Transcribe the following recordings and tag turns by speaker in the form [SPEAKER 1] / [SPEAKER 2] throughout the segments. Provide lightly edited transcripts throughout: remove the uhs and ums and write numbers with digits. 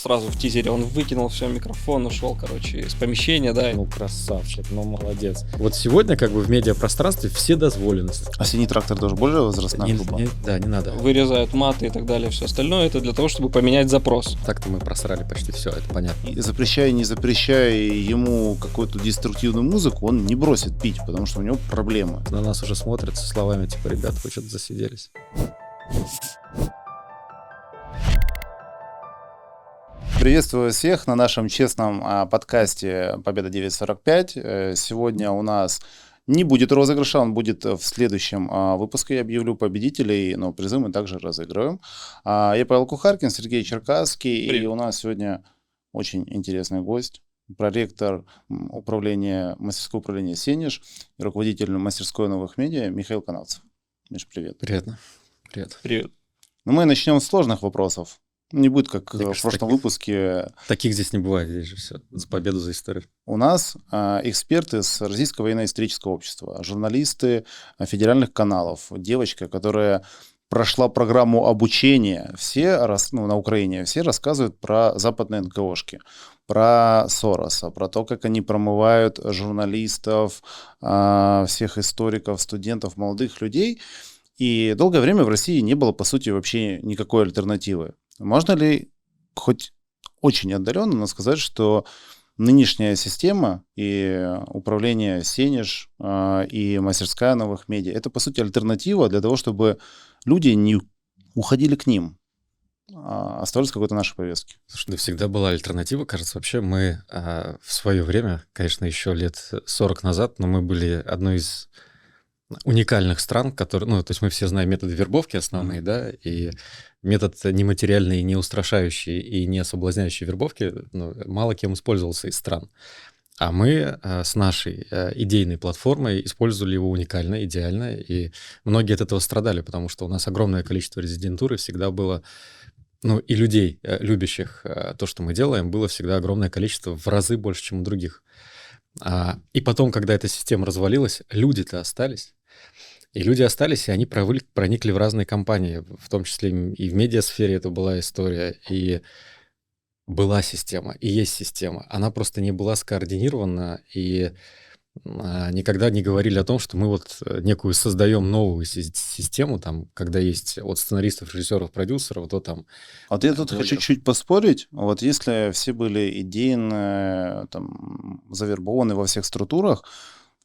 [SPEAKER 1] сразу в тизере, он выкинул все, микрофон, ушел, короче, из помещения, да.
[SPEAKER 2] Ну, красавчик, ну, молодец. Вот сегодня как бы в медиапространстве все дозволенности.
[SPEAKER 3] А синий трактор тоже более возрастная группа?
[SPEAKER 2] Да, не надо.
[SPEAKER 1] Вырезают маты и так далее, все остальное, это для того, чтобы поменять запрос.
[SPEAKER 2] Так-то мы просрали почти все, это понятно.
[SPEAKER 3] И запрещая, не запрещая ему какую-то деструктивную музыку, он не бросит пить, потому что у него проблемы.
[SPEAKER 2] На нас уже смотрят со словами, типа, ребят, вы что-то засиделись.
[SPEAKER 3] Приветствую всех на нашем честном подкасте «Победа 945». Сегодня у нас не будет розыгрыша, он будет в следующем выпуске. Я объявлю победителей, но призы мы также разыгрываем. Я Павел Кухаркин, Сергей Черкасский.
[SPEAKER 1] Привет.
[SPEAKER 3] И у нас сегодня очень интересный гость. Проректор мастерского управления «Сенеж» и руководитель мастерской новых медиа Михаил Канавцев. Миш, привет.
[SPEAKER 2] Приятно. Привет.
[SPEAKER 1] Привет.
[SPEAKER 3] Ну, мы начнем с сложных вопросов. Не будет, как
[SPEAKER 2] Мне
[SPEAKER 3] в
[SPEAKER 2] кажется,
[SPEAKER 3] прошлом выпуске.
[SPEAKER 2] Таких здесь не бывает, здесь же все. За победу, за историю.
[SPEAKER 3] У нас эксперты с Российского военно-исторического общества, журналисты федеральных каналов, девочка, которая прошла программу обучения, на Украине, все рассказывают про западные НКОшки, про Сороса, про то, как они промывают журналистов, всех историков, студентов, молодых людей. И долгое время в России не было, по сути, вообще никакой альтернативы. Можно ли хоть очень отдаленно сказать, что нынешняя система и управление «Сенеж» и мастерская новых медиа — это, по сути, альтернатива для того, чтобы люди не уходили к ним, а оставались в какой-то нашей повестке?
[SPEAKER 2] Слушай, да всегда была альтернатива. Кажется, вообще мы в свое время, конечно, еще лет 40 назад, но мы были одной из уникальных стран, которые, то есть мы все знаем методы вербовки основные, да, и метод нематериальный, не устрашающий и не соблазняющий вербовки мало кем использовался из стран. А мы с нашей идейной платформой использовали его уникально, идеально, и многие от этого страдали, потому что у нас огромное количество резидентуры всегда было, и людей, любящих то, что мы делаем, было всегда огромное количество, в разы больше, чем у других. И потом, когда эта система развалилась, люди-то остались. И люди остались, и они проникли в разные компании, в том числе и в медиасфере это была история, и была система, и есть система. Она просто не была скоординирована, и никогда не говорили о том, что мы вот некую создаем новую систему, там, когда есть от сценаристов, режиссеров, продюсеров, то там...
[SPEAKER 3] Вот я тут хочу чуть поспорить. Вот если все были идейно завербованы во всех структурах,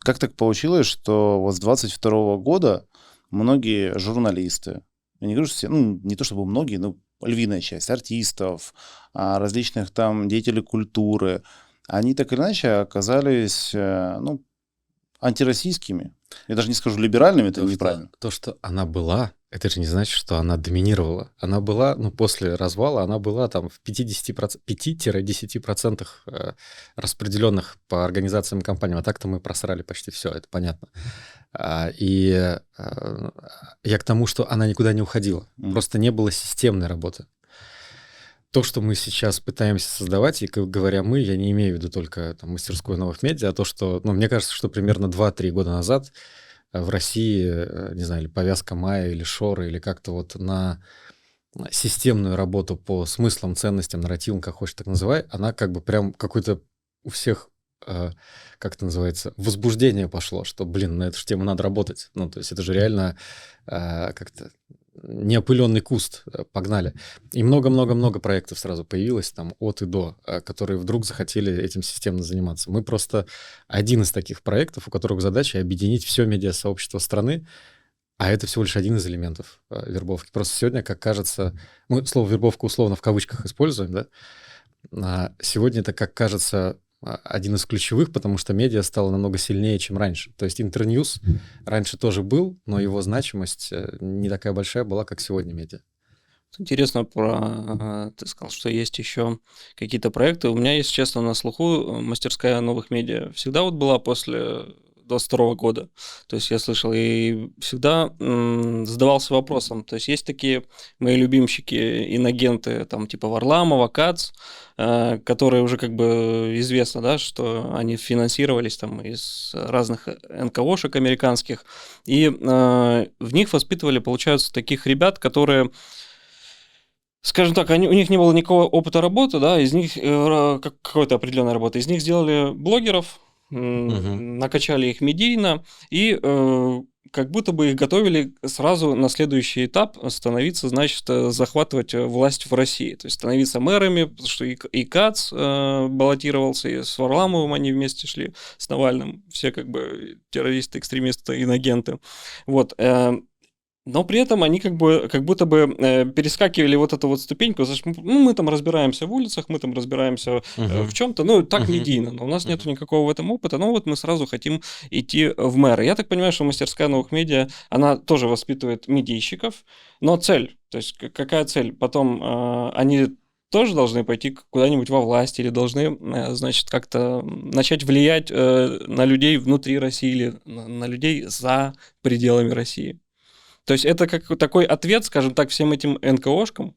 [SPEAKER 3] как так получилось, что вот с 22 года многие журналисты, я не говорю, что все, не то чтобы многие, но львиная часть артистов, различных там деятелей культуры, они так или иначе оказались, антироссийскими. Я даже не скажу либеральными, это неправильно.
[SPEAKER 2] То, что она была, это же не значит, что она доминировала. Она была, после развала, она была там в 5-10% распределенных по организациям и компаниям. А так-то мы просрали почти все, это понятно. И я к тому, что она никуда не уходила. Просто не было системной работы. То, что мы сейчас пытаемся создавать, и говоря мы, я не имею в виду только мастерскую новых медиа, а то, что, мне кажется, что примерно 2-3 года назад в России, не знаю, или повязка Майя, или Шоры, или как-то вот на системную работу по смыслам, ценностям, нарративам, как хочешь так называй, она как бы прям какой-то у всех, как это называется, возбуждение пошло, что, на эту же тему надо работать. То есть это же реально как-то неопыленный куст, погнали. И много-много-много проектов сразу появилось там от и до, которые вдруг захотели этим системно заниматься. Мы просто один из таких проектов, у которых задача объединить все медиасообщество страны, а это всего лишь один из элементов вербовки. Просто сегодня, как кажется, мы слово вербовка условно в кавычках используем, да? Сегодня это, как кажется, один из ключевых, потому что медиа стало намного сильнее, чем раньше. То есть Интерньюз раньше тоже был, но его значимость не такая большая была, как сегодня медиа.
[SPEAKER 1] Интересно, ты сказал, что есть еще какие-то проекты. У меня, если честно, на слуху мастерская новых медиа всегда вот была после 22 года. То есть я слышал и всегда задавался вопросом. То есть такие мои любимчики, инагенты, там типа Варламова, Кац, которые уже как бы известно, да, что они финансировались там из разных НКОшек американских. И в них воспитывали, получается, таких ребят, которые скажем так, у них не было никакого опыта работы, да, из них какой-то определенной работы, из них сделали блогеров, накачали их медийно и как будто бы их готовили сразу на следующий этап становиться, значит, захватывать власть в России, то есть становиться мэрами, потому что и Кац баллотировался, и с Варламовым они вместе шли, с Навальным, все как бы террористы, экстремисты, инагенты, вот. Но при этом они как будто бы перескакивали вот эту вот ступеньку, мы там разбираемся в улицах, мы там разбираемся в чем-то, ну, так медийно, но у нас нет никакого в этом опыта, но вот мы сразу хотим идти в мэры. Я так понимаю, что мастерская новых медиа, она тоже воспитывает медийщиков, но цель, то есть какая цель? Потом они тоже должны пойти куда-нибудь во власть или должны, значит, как-то начать влиять на людей внутри России или на людей за пределами России. То есть это как такой ответ, скажем так, всем этим НКОшкам.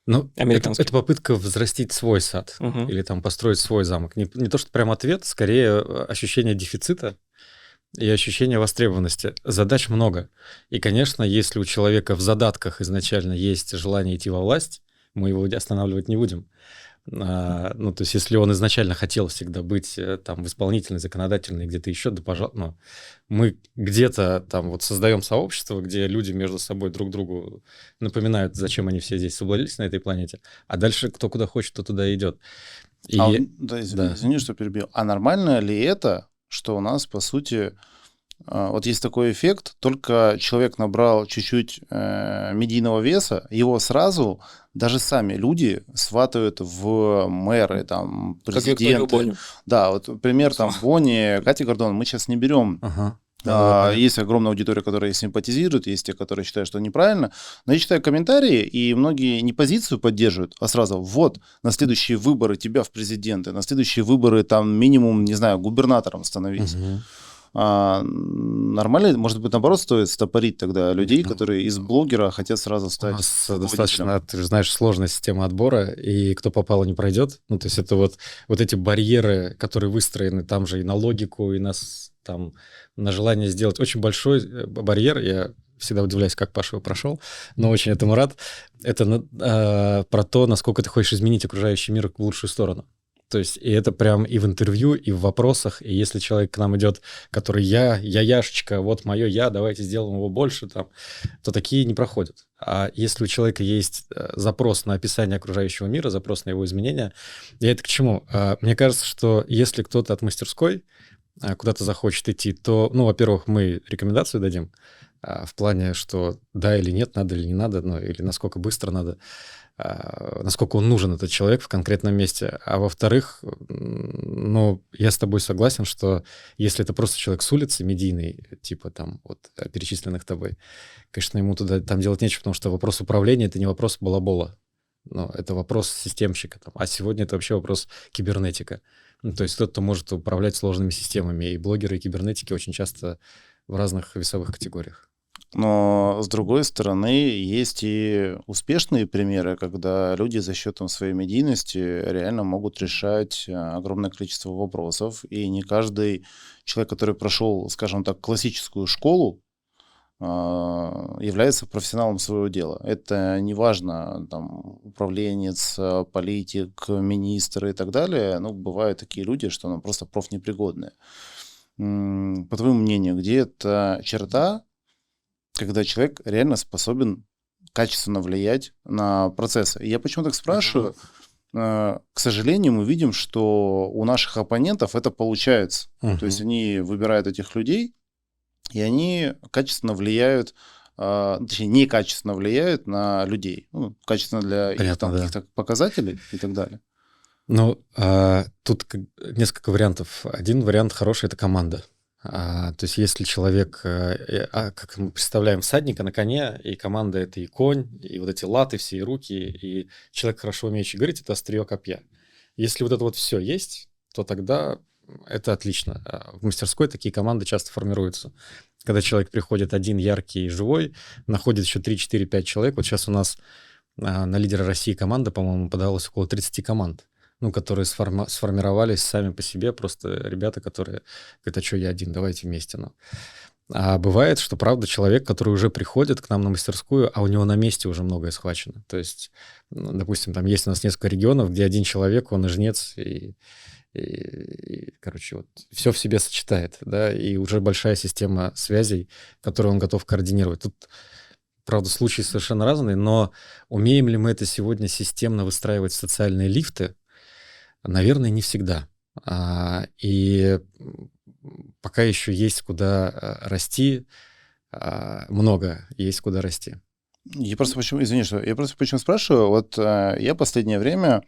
[SPEAKER 2] Ну, это попытка взрастить свой сад или там построить свой замок. Не то, что прям ответ, скорее ощущение дефицита и ощущение востребованности. Задач много. И, конечно, если у человека в задатках изначально есть желание идти во власть, мы его останавливать не будем. Ну, то есть, если он изначально хотел всегда быть там в исполнительной, законодательной, где-то еще, да, пожалуйста, ну, мы где-то там вот создаем сообщество, где люди между собой друг другу напоминают, зачем они все здесь соблазились на этой планете, а дальше кто куда хочет, то туда идет. И...
[SPEAKER 3] Извини, что перебил. А нормально ли это, что у нас, по сути, вот есть такой эффект, только человек набрал чуть-чуть медийного веса, его сразу даже сами люди сватают в мэры, там, президенты. Да, вот пример там Бони, Кати Гордон мы сейчас не берем. Есть огромная аудитория, которая симпатизирует, есть те, которые считают, что неправильно. Но я читаю комментарии, и многие не позицию поддерживают, а сразу вот на следующие выборы тебя в президенты, на следующие выборы там минимум, не знаю, губернатором становись. Нормально, может быть, наоборот, стоит стопорить тогда людей, которые из блогера хотят сразу стать.
[SPEAKER 2] У нас достаточно, ты же знаешь, сложная система отбора, и кто попало, не пройдет. Ну, то есть это вот эти барьеры, которые выстроены там же и на логику, и там на желание сделать. Очень большой барьер, я всегда удивляюсь, как Паша его прошел, но очень этому рад. Это про то, насколько ты хочешь изменить окружающий мир в лучшую сторону. То есть, и это прям и в интервью, и в вопросах, и если человек к нам идет, который яшечка, вот мое я, давайте сделаем его больше, там, то такие не проходят. А если у человека есть запрос на описание окружающего мира, запрос на его изменения, я это к чему? Мне кажется, что если кто-то от мастерской куда-то захочет идти, то, ну, во-первых, мы рекомендацию дадим в плане, что да или нет, надо или не надо, ну, или насколько быстро надо, насколько он нужен, этот человек, в конкретном месте. А во-вторых, ну, я с тобой согласен, что если это просто человек с улицы, медийный, типа там вот перечисленных тобой, конечно, ему туда там делать нечего, потому что вопрос управления — это не вопрос балабола, но это вопрос системщика. Там. А сегодня это вообще вопрос кибернетика. Ну, то есть кто-то может управлять сложными системами, и блогеры и кибернетики очень часто в разных весовых категориях.
[SPEAKER 3] Но, с другой стороны, есть и успешные примеры, когда люди за счетом своей медийности реально могут решать огромное количество вопросов. И не каждый человек, который прошел, скажем так, классическую школу, является профессионалом своего дела. Это не важно, там, управленец, политик, министр и так далее. Ну, бывают такие люди, что ну, просто профнепригодные. По твоему мнению, где эта черта, когда человек реально способен качественно влиять на процессы? И я почему так спрашиваю? К сожалению, мы видим, что у наших оппонентов это получается. То есть они выбирают этих людей, и они качественно влияют, точнее, некачественно влияют на людей. Ну, качественно для их там, каких-то показателей и так далее.
[SPEAKER 2] Ну, тут несколько вариантов. Один вариант хороший — это команда. То есть если человек, как мы представляем, всадника на коне, и команда — это и конь, и вот эти латы все, и руки, и человек, хорошо умеющий говорить, это острие копья. Если вот это вот все есть, то тогда это отлично. В мастерской такие команды часто формируются. Когда человек приходит один, яркий и живой, находит еще 3, 4, 5 человек. Вот сейчас у нас на «Лидера России» команда, по-моему, подалась около 30 команд. Ну, которые сформировались сами по себе, просто ребята, которые говорят, а что я один, давайте вместе. Ну. А бывает, что, правда, человек, который уже приходит к нам на мастерскую, а у него на месте уже многое схвачено. То есть, допустим, там есть у нас несколько регионов, где один человек, он и жнец, короче, вот все в себе сочетает, да, и уже большая система связей, которую он готов координировать. Тут, правда, случаи совершенно разные, но умеем ли мы это сегодня системно выстраивать социальные лифты? Наверное, не всегда. И пока еще есть куда расти, много есть куда расти.
[SPEAKER 3] Я просто почему, извини, что я просто почему спрашиваю, вот я последнее время,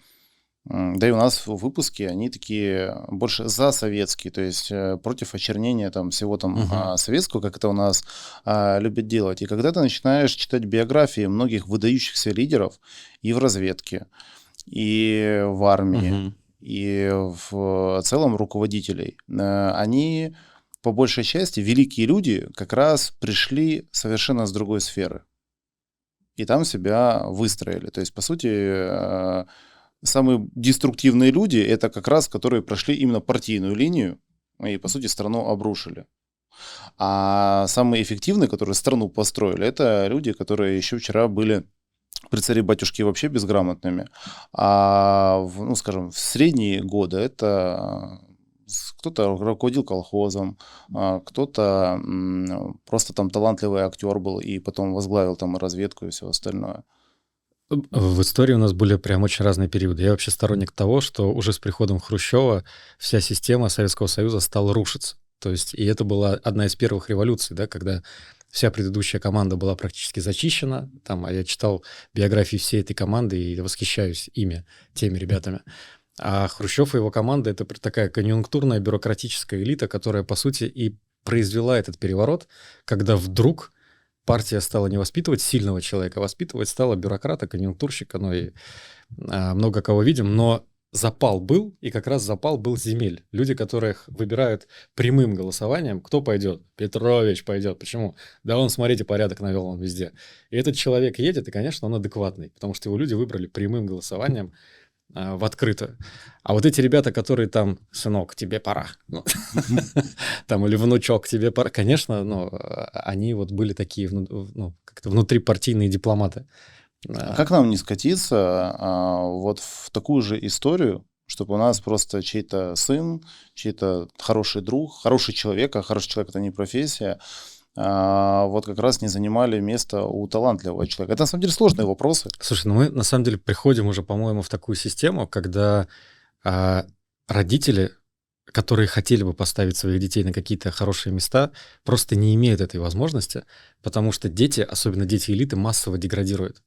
[SPEAKER 3] да и у нас в выпуске, они такие больше за советские, то есть против очернения там всего там советского, как это у нас любят делать. И когда ты начинаешь читать биографии многих выдающихся лидеров и в разведке, и в армии, и в целом руководителей, они по большей части, великие люди, как раз пришли совершенно с другой сферы. И там себя выстроили. То есть, по сути, самые деструктивные люди — это как раз, которые прошли именно партийную линию и, по сути, страну обрушили. А самые эффективные, которые страну построили, это люди, которые еще вчера были при царе-батюшке вообще безграмотными. А, ну, скажем, в средние годы это кто-то руководил колхозом, кто-то просто там талантливый актер был и потом возглавил там и разведку и все остальное.
[SPEAKER 2] В истории у нас были прям очень разные периоды. Я вообще сторонник того, что уже с приходом Хрущева вся система Советского Союза стала рушиться. То есть, и это была одна из первых революций, да, когда вся предыдущая команда была практически зачищена. Там, а я читал биографии всей этой команды и восхищаюсь ими, теми ребятами. А Хрущев и его команда — это такая конъюнктурная бюрократическая элита, которая, по сути, и произвела этот переворот, когда вдруг партия стала не воспитывать сильного человека, а воспитывать стала бюрократа, конъюнктурщика, ну и много кого видим, но запал был, и как раз запал был с земель. Люди, которых выбирают прямым голосованием, кто пойдет? Петрович пойдет. Почему? Да он, смотрите, порядок навел он везде. И этот человек едет, и, конечно, он адекватный, потому что его люди выбрали прямым голосованием в открытую. А вот эти ребята, которые там, сынок, тебе пора, там, или внучок, тебе пора, конечно, они вот были такие, как-то внутрипартийные дипломаты.
[SPEAKER 3] Как нам не скатиться вот в такую же историю, чтобы у нас просто чей-то сын, чей-то хороший друг, хороший человек, а хороший человек — это не профессия, вот как раз не занимали место у талантливого человека? Это, на самом деле, сложные вопросы.
[SPEAKER 2] Слушай, мы, на самом деле, приходим уже, по-моему, в такую систему, когда родители, которые хотели бы поставить своих детей на какие-то хорошие места, просто не имеют этой возможности, потому что дети, особенно дети элиты, массово деградируют.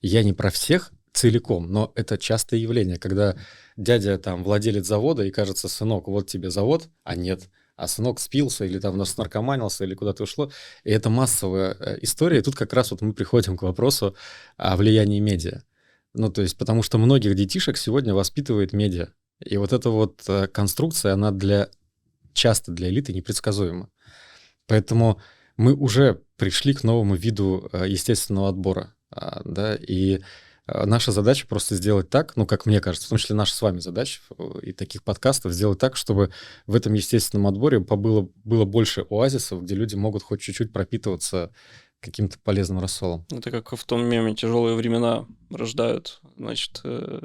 [SPEAKER 2] Я не про всех целиком, но это частое явление, когда дядя там владелец завода, и кажется, сынок, вот тебе завод, а нет, а сынок спился или там наркоманился, или куда-то ушло. И это массовая история. И тут как раз вот мы приходим к вопросу о влиянии медиа. Ну, то есть, потому что многих детишек сегодня воспитывает медиа. И вот эта вот конструкция, она часто для элиты непредсказуема. Поэтому мы уже пришли к новому виду естественного отбора. Да, и наша задача просто сделать так, ну, как мне кажется, в том числе наша с вами задача и таких подкастов, сделать так, чтобы в этом естественном отборе было больше оазисов, где люди могут хоть чуть-чуть пропитываться каким-то полезным рассолом.
[SPEAKER 1] Это как в том меме: тяжелые времена рождают, значит,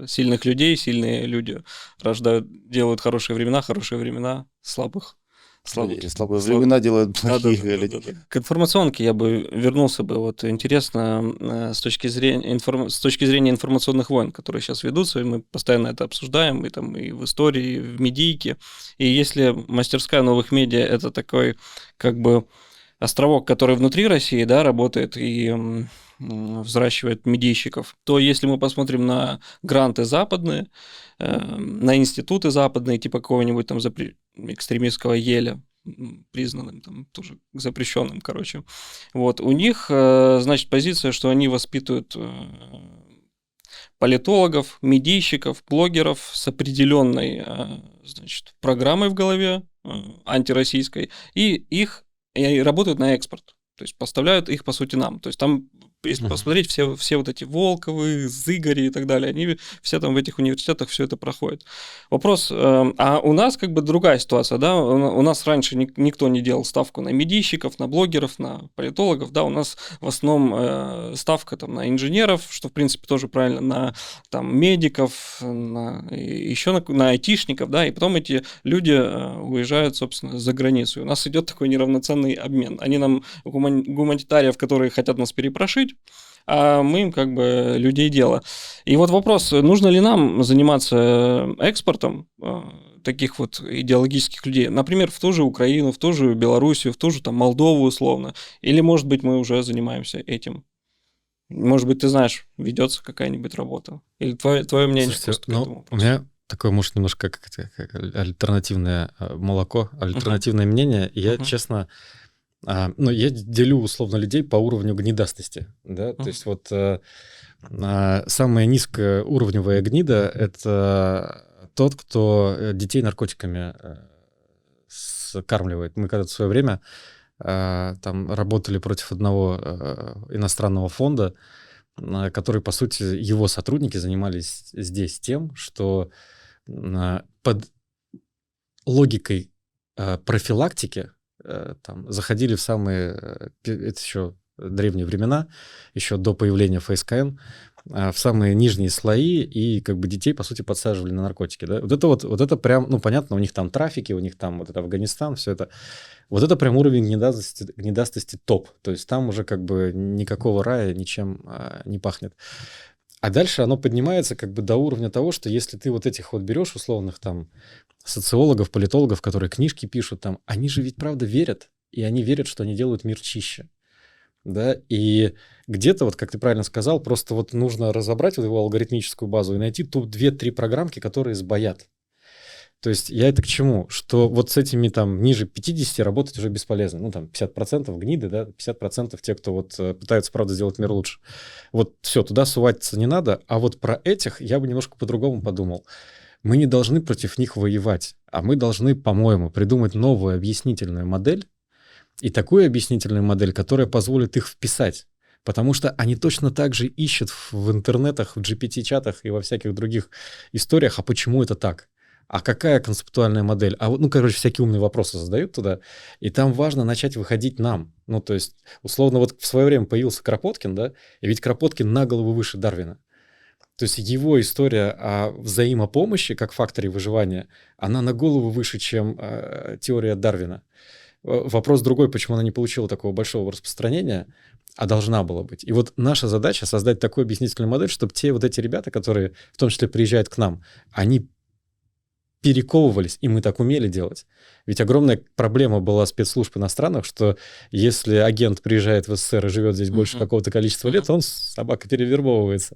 [SPEAKER 1] сильных людей, сильные люди делают хорошие времена слабых.
[SPEAKER 3] Слабые времена делают плохих людей.
[SPEAKER 1] К информационке я бы вернулся бы. Вот интересно, с точки зрения информационных войн, которые сейчас ведутся, и мы постоянно это обсуждаем, и в истории, и в медийке. И если мастерская новых медиа — это такой как бы островок, который внутри России, да, работает и взращивает медийщиков, то если мы посмотрим на гранты западные, на институты западные, типа какого-нибудь там экстремистского Еля, признанным там тоже запрещенным, короче, вот, у них, значит, позиция, что они воспитывают политологов, медийщиков, блогеров с определенной, значит, программой в голове, антироссийской, и работают на экспорт. То есть поставляют их, по сути, нам. То есть там если посмотреть, все вот эти Волковы, Зыгори и так далее, они все там в этих университетах все это проходят. Вопрос, а у нас как бы другая ситуация, да, у нас раньше никто не делал ставку на медийщиков, на блогеров, на политологов, да, у нас в основном ставка там на инженеров, что в принципе тоже правильно, на там медиков, еще на айтишников, да, и потом эти люди уезжают, собственно, за границу. И у нас идет такой неравноценный обмен. Они нам гуманитариев, которые хотят нас перепрошить, а мы им как бы людей дела. И вот вопрос, нужно ли нам заниматься экспортом таких вот идеологических людей, например, в ту же Украину, в ту же Белоруссию, в ту же там Молдову условно, или, может быть, мы уже занимаемся этим? Может быть, ты знаешь, ведется какая-нибудь работа? Или твое мнение?
[SPEAKER 2] Слушайте, ну, у меня такое, может, немножко как альтернативное молоко, альтернативное мнение. И я, честно, я делю условно людей по уровню гнидастости. Да? То есть вот самая низкоуровневая гнида — это тот, кто детей наркотиками скармливает. Мы когда-то в свое время там работали против одного иностранного фонда, который, по сути, его сотрудники занимались здесь тем, что под логикой профилактики там заходили в самые, это еще древние времена, еще до появления ФСКН, в самые нижние слои, и как бы детей, по сути, подсаживали на наркотики. Да? Вот это прям, ну, понятно, у них там трафики, у них там вот это Афганистан, все это. Вот это прям уровень гнидастости топ. То есть там уже как бы никакого рая ничем не пахнет. А дальше оно поднимается как бы до уровня того, что если ты вот этих вот берешь условных там социологов, политологов, которые книжки пишут там, они же ведь правда верят, и они верят, что они делают мир чище. Да, и где-то, вот как ты правильно сказал, просто вот нужно разобрать вот его алгоритмическую базу и найти тут 2-3 программки, которые сбоят. То есть я это к чему? Что вот с этими там ниже 50 работать уже бесполезно. Ну там 50% гниды, да, 50% те, кто вот пытаются, правда, сделать мир лучше. Вот все, туда суваться не надо. А вот про этих я бы немножко по-другому подумал. Мы не должны против них воевать, а мы должны, по-моему, придумать новую объяснительную модель, и такую объяснительную модель, которая позволит их вписать. Потому что они точно так же ищут в интернетах, в GPT-чатах и во всяких других историях, а почему это так? А какая концептуальная модель? Всякие умные вопросы задают туда, и там важно начать выходить нам. Ну, то есть, условно, вот в свое время появился Кропоткин, да, и ведь Кропоткин на голову выше Дарвина. То есть его история о взаимопомощи как факторе выживания, она на голову выше, чем теория Дарвина. Вопрос другой, почему она не получила такого большого распространения, а должна была быть. И вот наша задача создать такую объяснительную модель, чтобы те вот эти ребята, которые в том числе приезжают к нам, они перековывались, и мы так умели делать. Ведь огромная проблема была спецслужб иностранных, что если агент приезжает в СССР и живет здесь больше какого-то количества лет, он, собака, перевербовывается.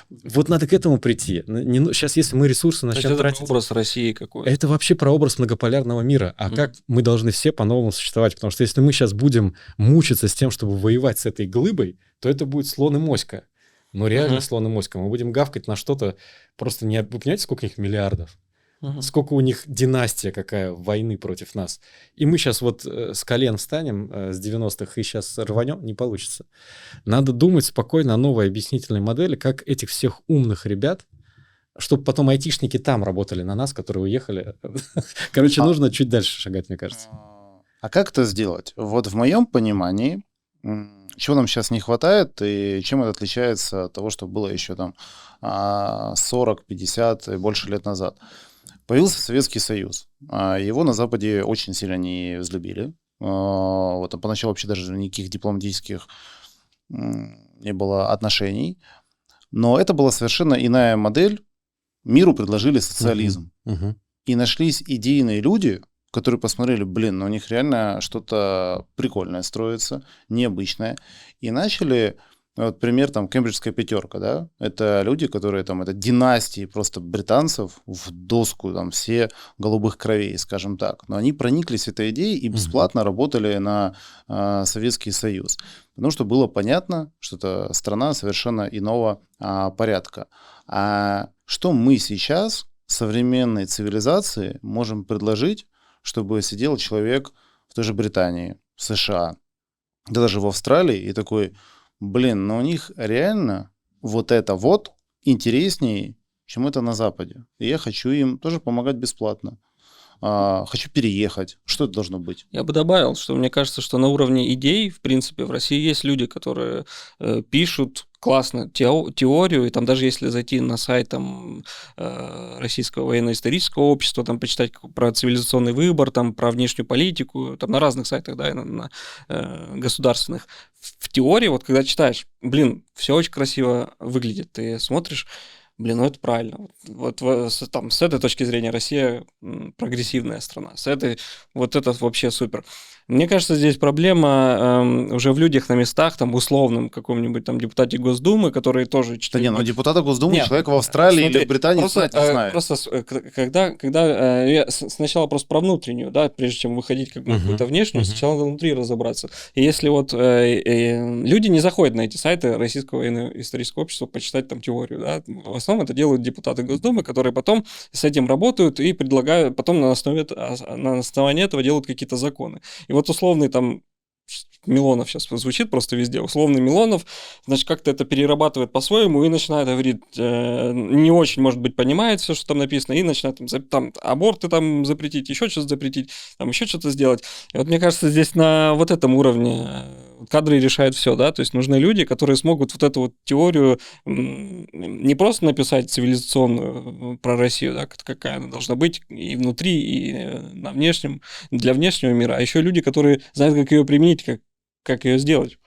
[SPEAKER 2] Вот надо к этому прийти. Сейчас, если мы ресурсы начнем тратить...
[SPEAKER 1] Это образ России какой?
[SPEAKER 2] Это вообще про образ многополярного мира. А как мы должны все по-новому существовать? Потому что если мы сейчас будем мучиться с тем, чтобы воевать с этой глыбой, то это будет слон и моська. Но реально слон и моська. Мы будем гавкать на что-то просто не... Вы понимаете, сколько их миллиардов? Сколько у них династия какая войны против нас. И мы сейчас вот с колен встанем с 90-х и сейчас рванем, не получится. Надо думать спокойно о новой объяснительной модели, как этих всех умных ребят, чтобы потом айтишники там работали на нас, которые уехали. Короче, нужно чуть дальше шагать, мне кажется.
[SPEAKER 3] А как это сделать? Вот в моем понимании, чего нам сейчас не хватает и чем это отличается от того, что было еще там 40, 50 и больше лет назад. Появился Советский Союз. Его на Западе очень сильно не взлюбили. Вот, а поначалу вообще даже никаких дипломатических не было отношений. Но это была совершенно иная модель. Миру предложили социализм. И нашлись идейные люди, которые посмотрели, блин, у них реально что-то прикольное строится, необычное. И начали... Вот пример, там, Кембриджская пятерка, да, это люди, которые там, это династии просто британцев в доску, там, все голубых кровей, скажем так. Но они прониклись этой идеей и бесплатно работали на Советский Союз. Потому что было понятно, что это страна совершенно иного порядка. А что мы сейчас, современной цивилизации, можем предложить, чтобы сидел человек в той же Британии, в США, да даже в Австралии и такой... блин, но у них реально вот это вот интереснее, чем это на Западе. И я хочу им тоже помогать бесплатно. Хочу переехать. Что это должно быть?
[SPEAKER 1] Я бы добавил, что мне кажется, что на уровне идей, в принципе, в России есть люди, которые пишут классно теорию, и там даже если зайти на сайт там, Российского военно-исторического общества, там почитать про цивилизационный выбор, там про внешнюю политику, там на разных сайтах, да, и на государственных, в теории, вот когда читаешь, блин, все очень красиво выглядит, ты смотришь, блин, ну это правильно. Вот там, с этой точки зрения Россия прогрессивная страна. С этой вот это вообще супер. Мне кажется, здесь проблема уже в людях на местах, там, в условном каком-нибудь там депутате Госдумы, который тоже...
[SPEAKER 3] Да не, ну депутата Госдумы человек в Австралии или в Британии
[SPEAKER 1] просто,
[SPEAKER 3] знать не знает.
[SPEAKER 1] Просто когда я сначала просто про внутреннюю, да, прежде чем выходить как бы какую-то внешнюю, сначала надо внутри разобраться. И если вот люди не заходят на эти сайты Российского военно-исторического общества почитать там теорию, да, в основном это делают депутаты Госдумы, которые потом с этим работают и предлагают, потом на основании этого делают какие-то законы. И вот условный там Милонов сейчас звучит просто везде, условный Милонов, значит, как-то это перерабатывает по-своему и начинает говорить, не очень, может быть, понимает все, что там написано, и начинает там аборты там запретить, еще что-то запретить, там еще что-то сделать. И вот мне кажется, здесь на вот этом уровне кадры решают все, да, то есть нужны люди, которые смогут вот эту вот теорию не просто написать цивилизационную про Россию, да, какая она должна быть и внутри, и на внешнем, для внешнего мира, а еще люди, которые знают, как ее применить, как ее сделать.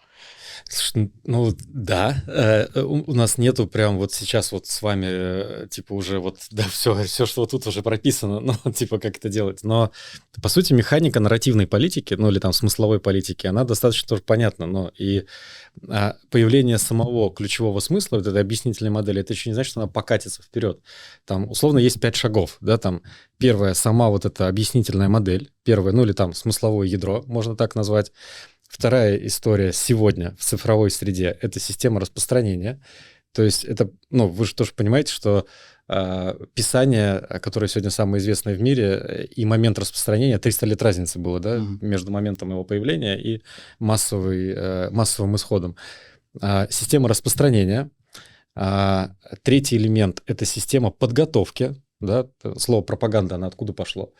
[SPEAKER 2] Слушай, ну да, у нас нету прям вот сейчас вот с вами типа уже вот да все, что вот тут уже прописано, ну типа как это делать. Но по сути механика нарративной политики, ну или там смысловой политики, она достаточно тоже понятна, но и появление самого ключевого смысла, вот этой объяснительной модели, это еще не значит, что она покатится вперед. Там условно есть 5 шагов, да, там первое, сама вот эта объяснительная модель, первое, ну или там смысловое ядро, можно так назвать. Вторая история сегодня в цифровой среде — это система распространения. То есть это, ну, вы же тоже понимаете, что писание, которое сегодня самое известное в мире, и момент распространения, 300 лет разницы было, да, между моментом его появления и массовым исходом. Система распространения. Третий элемент — это система подготовки. Да, слово пропаганда, оно откуда пошло?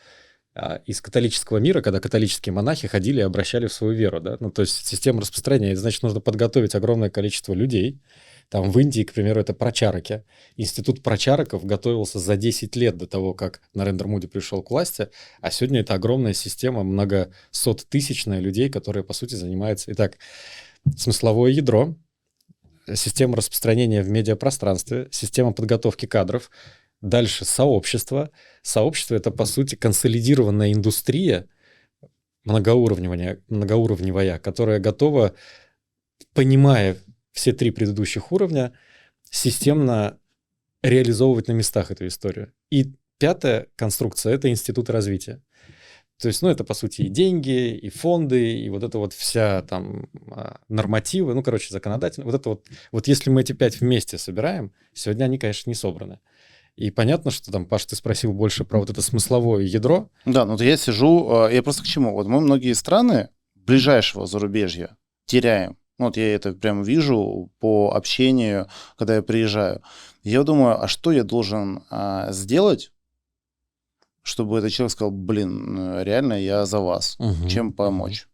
[SPEAKER 2] Из католического мира, когда католические монахи ходили и обращали в свою веру, да, ну, то есть система распространения, значит, нужно подготовить огромное количество людей. Там в Индии, к примеру, это прачараки. Институт прачараков готовился за 10 лет до того, как Нарендра Моди пришел к власти, а сегодня это огромная система, многосоттысячная людей, которые, по сути, занимаются. Итак, смысловое ядро, система распространения в медиапространстве, система подготовки кадров. Дальше сообщество. Сообщество — это, по сути, консолидированная индустрия многоуровневая, которая готова, понимая все 3 предыдущих уровня, системно реализовывать на местах эту историю. И 5-я конструкция — это институты развития. То есть, ну, это, по сути, и деньги, и фонды, и вот это вот вся там нормативы, ну, короче, законодательно. Вот это вот если мы эти 5 вместе собираем, сегодня они, конечно, не собраны. И понятно, что там, Паш, ты спросил больше про вот это смысловое ядро. Да,
[SPEAKER 3] ну я сижу, я просто к чему? Вот мы многие страны ближайшего зарубежья теряем. Вот я это прям вижу по общению, когда я приезжаю. Я думаю, а что я должен сделать, чтобы этот человек сказал, блин, реально я за вас, чем помочь?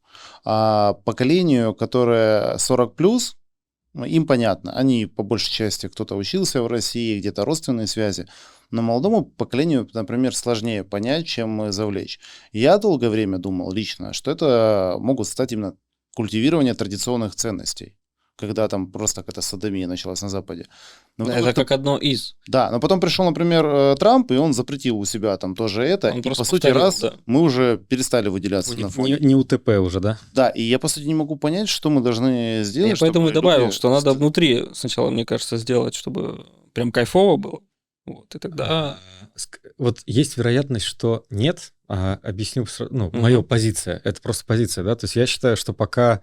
[SPEAKER 3] А поколению, которое 40+, им понятно, они по большей части, кто-то учился в России, где-то родственные связи, но молодому поколению, например, сложнее понять, чем завлечь. Я долгое время думал лично, что это могут стать именно культивирование традиционных ценностей, когда там просто какая-то содомия началась на Западе.
[SPEAKER 1] Но это как одно из.
[SPEAKER 3] Да, но потом пришел, например, Трамп, и он запретил у себя там тоже это. Он и, по сути, мы уже перестали выделяться на фоне.
[SPEAKER 2] Не УТП уже, да?
[SPEAKER 3] Да, и я, по сути, не могу понять, что мы должны сделать.
[SPEAKER 1] Я поэтому и добавил, что надо внутри сначала, мне кажется, сделать, чтобы прям кайфово было. Вот, и тогда...
[SPEAKER 2] Вот есть вероятность, что нет. Объясню, ну, моя позиция. Это просто позиция, да? То есть я считаю, что пока...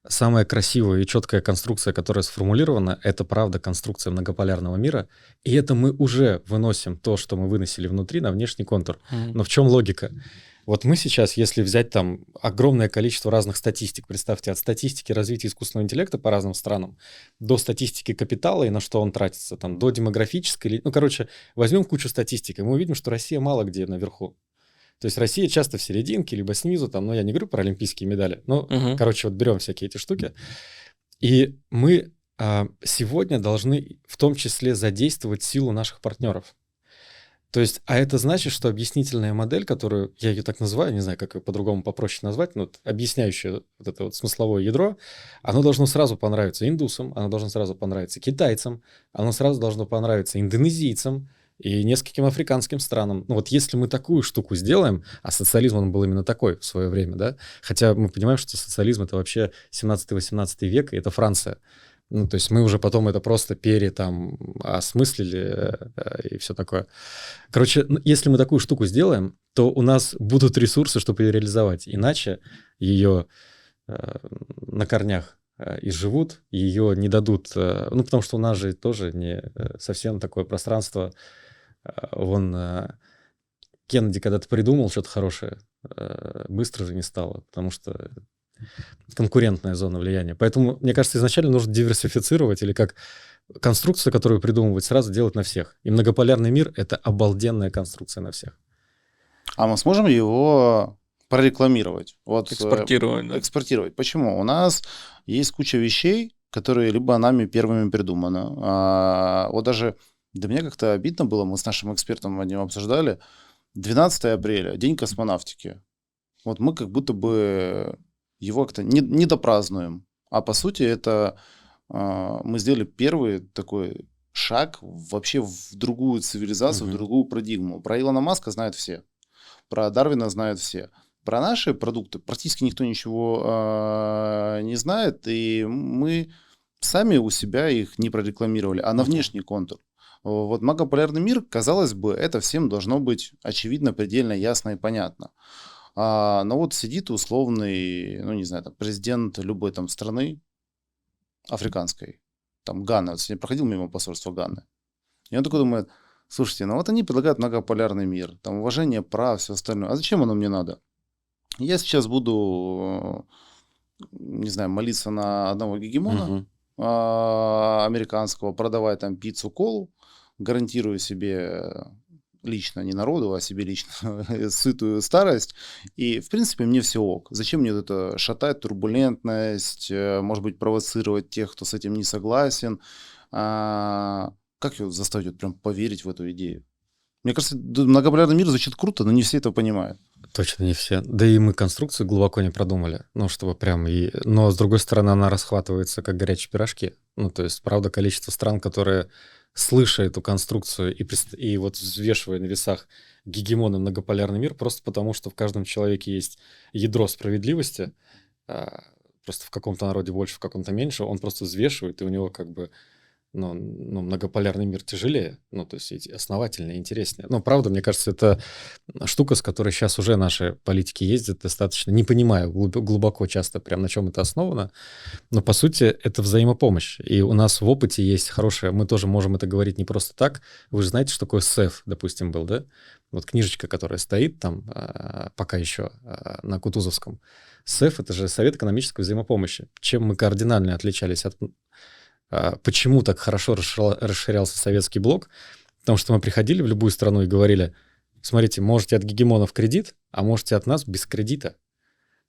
[SPEAKER 2] Самая красивая и четкая конструкция, которая сформулирована, это правда конструкция многополярного мира. И это мы уже выносим то, что мы выносили внутри, на внешний контур. Но в чем логика? Вот мы сейчас, если взять там огромное количество разных статистик, представьте, от статистики развития искусственного интеллекта по разным странам до статистики капитала и на что он тратится, там, до демографической, ну, короче, возьмем кучу статистики, и мы увидим, что Россия мало где наверху. То есть Россия часто в серединке, либо снизу, там, ну, я не говорю про олимпийские медали, но, короче, вот берем всякие эти штуки, и мы сегодня должны в том числе задействовать силу наших партнеров. То есть, а это значит, что объяснительная модель, которую я ее так называю, не знаю, как ее по-другому попроще назвать, но вот объясняющее вот это вот смысловое ядро, оно должно сразу понравиться индусам, оно должно сразу понравиться китайцам, оно сразу должно понравиться индонезийцам и нескольким африканским странам. Ну вот если мы такую штуку сделаем, а социализм он был именно такой в свое время, да, хотя мы понимаем, что социализм это вообще 17-18 век, и это Франция. Ну, то есть мы уже потом это просто осмыслили и все такое. Короче, если мы такую штуку сделаем, то у нас будут ресурсы, чтобы ее реализовать. Иначе ее на корнях изживут, ее не дадут. Ну, потому что у нас же тоже не совсем такое пространство. Вон Кеннеди когда-то придумал что-то хорошее, быстро же не стало, потому что конкурентная зона влияния. Поэтому, мне кажется, изначально нужно диверсифицировать или как конструкцию, которую придумывать, сразу делать на всех. И многополярный мир — это обалденная конструкция на всех.
[SPEAKER 3] А мы сможем его прорекламировать? Вот,
[SPEAKER 1] экспортировать. Да.
[SPEAKER 3] Экспортировать. Почему? У нас есть куча вещей, которые либо нами первыми придуманы. Вот даже для меня как-то обидно было, мы с нашим экспертом одним обсуждали, 12 апреля, День космонавтики. Вот мы как будто бы его как-то не допразднуем. А по сути это мы сделали первый такой шаг вообще в другую цивилизацию, в другую парадигму. Про Илона Маска знают все. Про Дарвина знают все. Про наши продукты практически никто ничего не знает. И мы сами у себя их не прорекламировали, а на внешний контур. Вот многополярный мир, казалось бы, это всем должно быть очевидно, предельно ясно и понятно. Но вот сидит условный, ну не знаю, там, президент любой там страны африканской, там Ганы, вот сегодня проходил мимо посольства Ганы, и он такой думает, слушайте, ну вот они предлагают многополярный мир, там уважение прав, все остальное, а зачем оно мне надо? Я сейчас буду, не знаю, молиться на одного гегемона американского, продавать там пиццу, колу, гарантирую себе лично, не народу, а себе лично сытую старость. И, в принципе, мне все ок. Зачем мне это шатать, турбулентность, может быть, провоцировать тех, кто с этим не согласен? Как его заставить вот прям поверить в эту идею? Мне кажется, многополярный мир звучит круто, но не все это понимают.
[SPEAKER 2] Точно не все. Да и мы конструкцию глубоко не продумали. Ну, чтобы прям и... Но, с другой стороны, она расхватывается, как горячие пирожки. Ну, то есть, правда, количество стран, которые, слыша эту конструкцию и вот взвешивая на весах гегемон и многополярный мир, просто потому, что в каждом человеке есть ядро справедливости, просто в каком-то народе больше, в каком-то меньше, он просто взвешивает, и у него как бы ну, многополярный мир тяжелее, ну, то есть основательнее, интереснее. Но, правда, мне кажется, это штука, с которой сейчас уже наши политики ездят достаточно, не понимая глубоко часто прям на чем это основано, но, по сути, это взаимопомощь. И у нас в опыте есть хорошее, мы тоже можем это говорить не просто так. Вы же знаете, что такое СЭФ, допустим, был, да? Вот книжечка, которая стоит там пока еще на Кутузовском. СЭФ — это же Совет экономической взаимопомощи. Чем мы кардинально отличались от... Почему так хорошо расширялся советский блок? Потому что мы приходили в любую страну и говорили, смотрите, можете от гегемонов кредит, а можете от нас без кредита.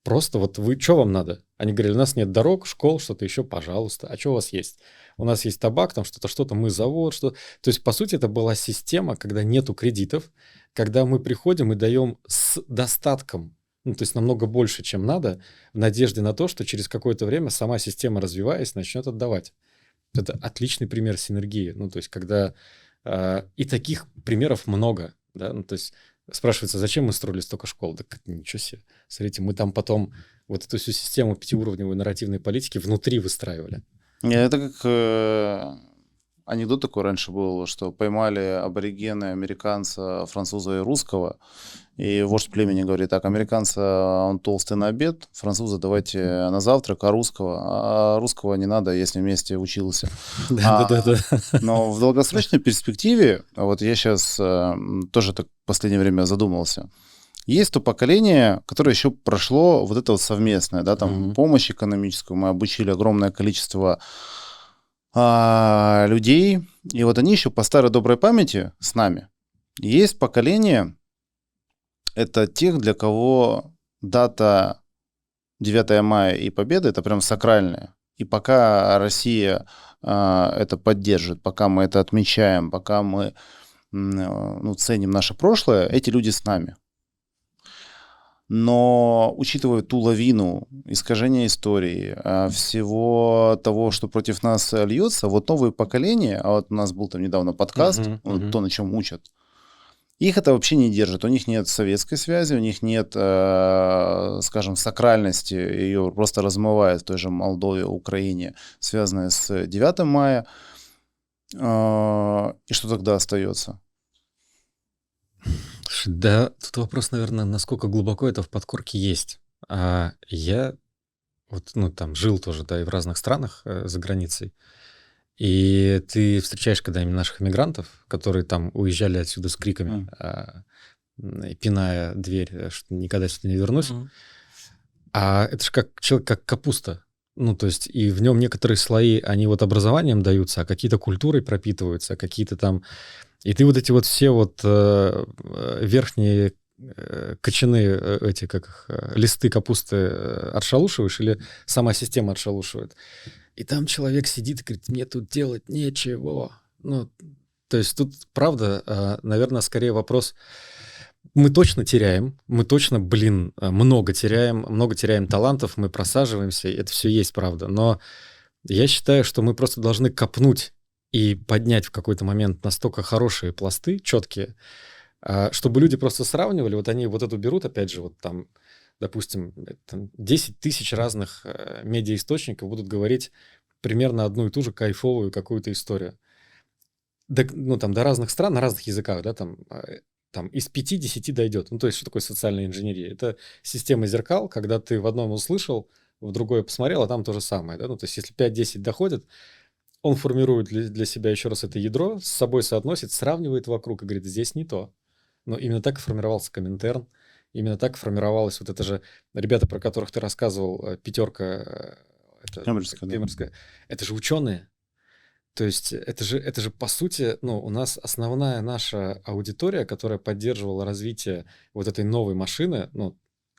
[SPEAKER 2] Просто вот вы, что вам надо? Они говорили, у нас нет дорог, школ, что-то еще, пожалуйста. А что у вас есть? У нас есть табак, там что-то, мы завод, что... То есть, по сути, это была система, когда нету кредитов, когда мы приходим и даем с достатком, ну, то есть намного больше, чем надо, в надежде на то, что через какое-то время сама система, развиваясь, начнет отдавать. Это отличный пример синергии. Ну, то есть, когда... и таких примеров много, да, ну, то есть, спрашивается, зачем мы строили столько школ? Да ничего себе. Смотрите, мы там потом вот эту всю систему пятиуровневой нарративной политики внутри выстраивали.
[SPEAKER 3] Это как анекдот такой раньше был, что поймали аборигены, американца, француза и русского, и вождь племени говорит, так, американца, он толстый на обед, француза давайте на завтрак, а русского не надо, если вместе учился.
[SPEAKER 2] Да.
[SPEAKER 3] Но в долгосрочной перспективе, вот я сейчас тоже так в последнее время задумался, Есть то поколение, которое еще прошло вот это вот совместное, да, там помощь экономическую, мы обучили огромное количество людей, и вот они еще по старой доброй памяти с нами. Есть поколение, это тех, для кого дата 9 мая и Победа — это прям сакральное. И пока Россия это поддержит, пока мы это отмечаем, пока мы ценим наше прошлое, эти люди с нами. Но учитывая ту лавину искажения истории, всего того, что против нас льется, вот новые поколения, а вот у нас был там недавно подкаст, то, на чем учат, их это вообще не держит. У них нет советской связи, у них нет, скажем, сакральности, ее просто размывает в той же Молдове, Украине, связанной с 9 мая. И что тогда остается?
[SPEAKER 2] Да, тут вопрос, наверное, насколько глубоко это в подкорке есть. Я вот, там жил тоже, да, и в разных странах за границей. И ты встречаешь когда-нибудь наших иммигрантов, которые там уезжали отсюда с криками, пиная дверь, что никогда сюда не вернусь. А это же как человек, как капуста. То есть и в нем некоторые слои, они вот образованием даются, а какие-то культурой пропитываются, а какие-то там... И ты вот эти вот все вот верхние кочаны, эти, как их, листы капусты отшелушиваешь или сама система отшелушивает. И там человек сидит и говорит, мне тут делать нечего. То есть тут, правда, наверное, скорее вопрос... Мы точно теряем, много теряем талантов, мы просаживаемся, это все есть, правда. Но я считаю, что мы просто должны копнуть и поднять в какой-то момент настолько хорошие пласты, четкие, чтобы люди просто сравнивали. Вот они вот эту берут, опять же, вот там, допустим, 10 тысяч разных медиаисточников будут говорить примерно одну и ту же кайфовую какую-то историю. До разных стран, на разных языках, да, там из 5-10 дойдет. То есть, что такое социальная инженерия? Это система зеркал, когда ты в одном услышал, в другое посмотрел, а там то же самое. Да? То есть, если 5-10 доходит, он формирует для себя еще раз это ядро, с собой соотносит, сравнивает вокруг и говорит, здесь не то. Но именно так и формировался Коминтерн, именно так и формировалась вот это же... Ребята, про которых ты рассказывал, пятерка... Кембриджская. Это же ученые. То есть это же по сути, у нас основная наша аудитория, которая поддерживала развитие вот этой новой машины,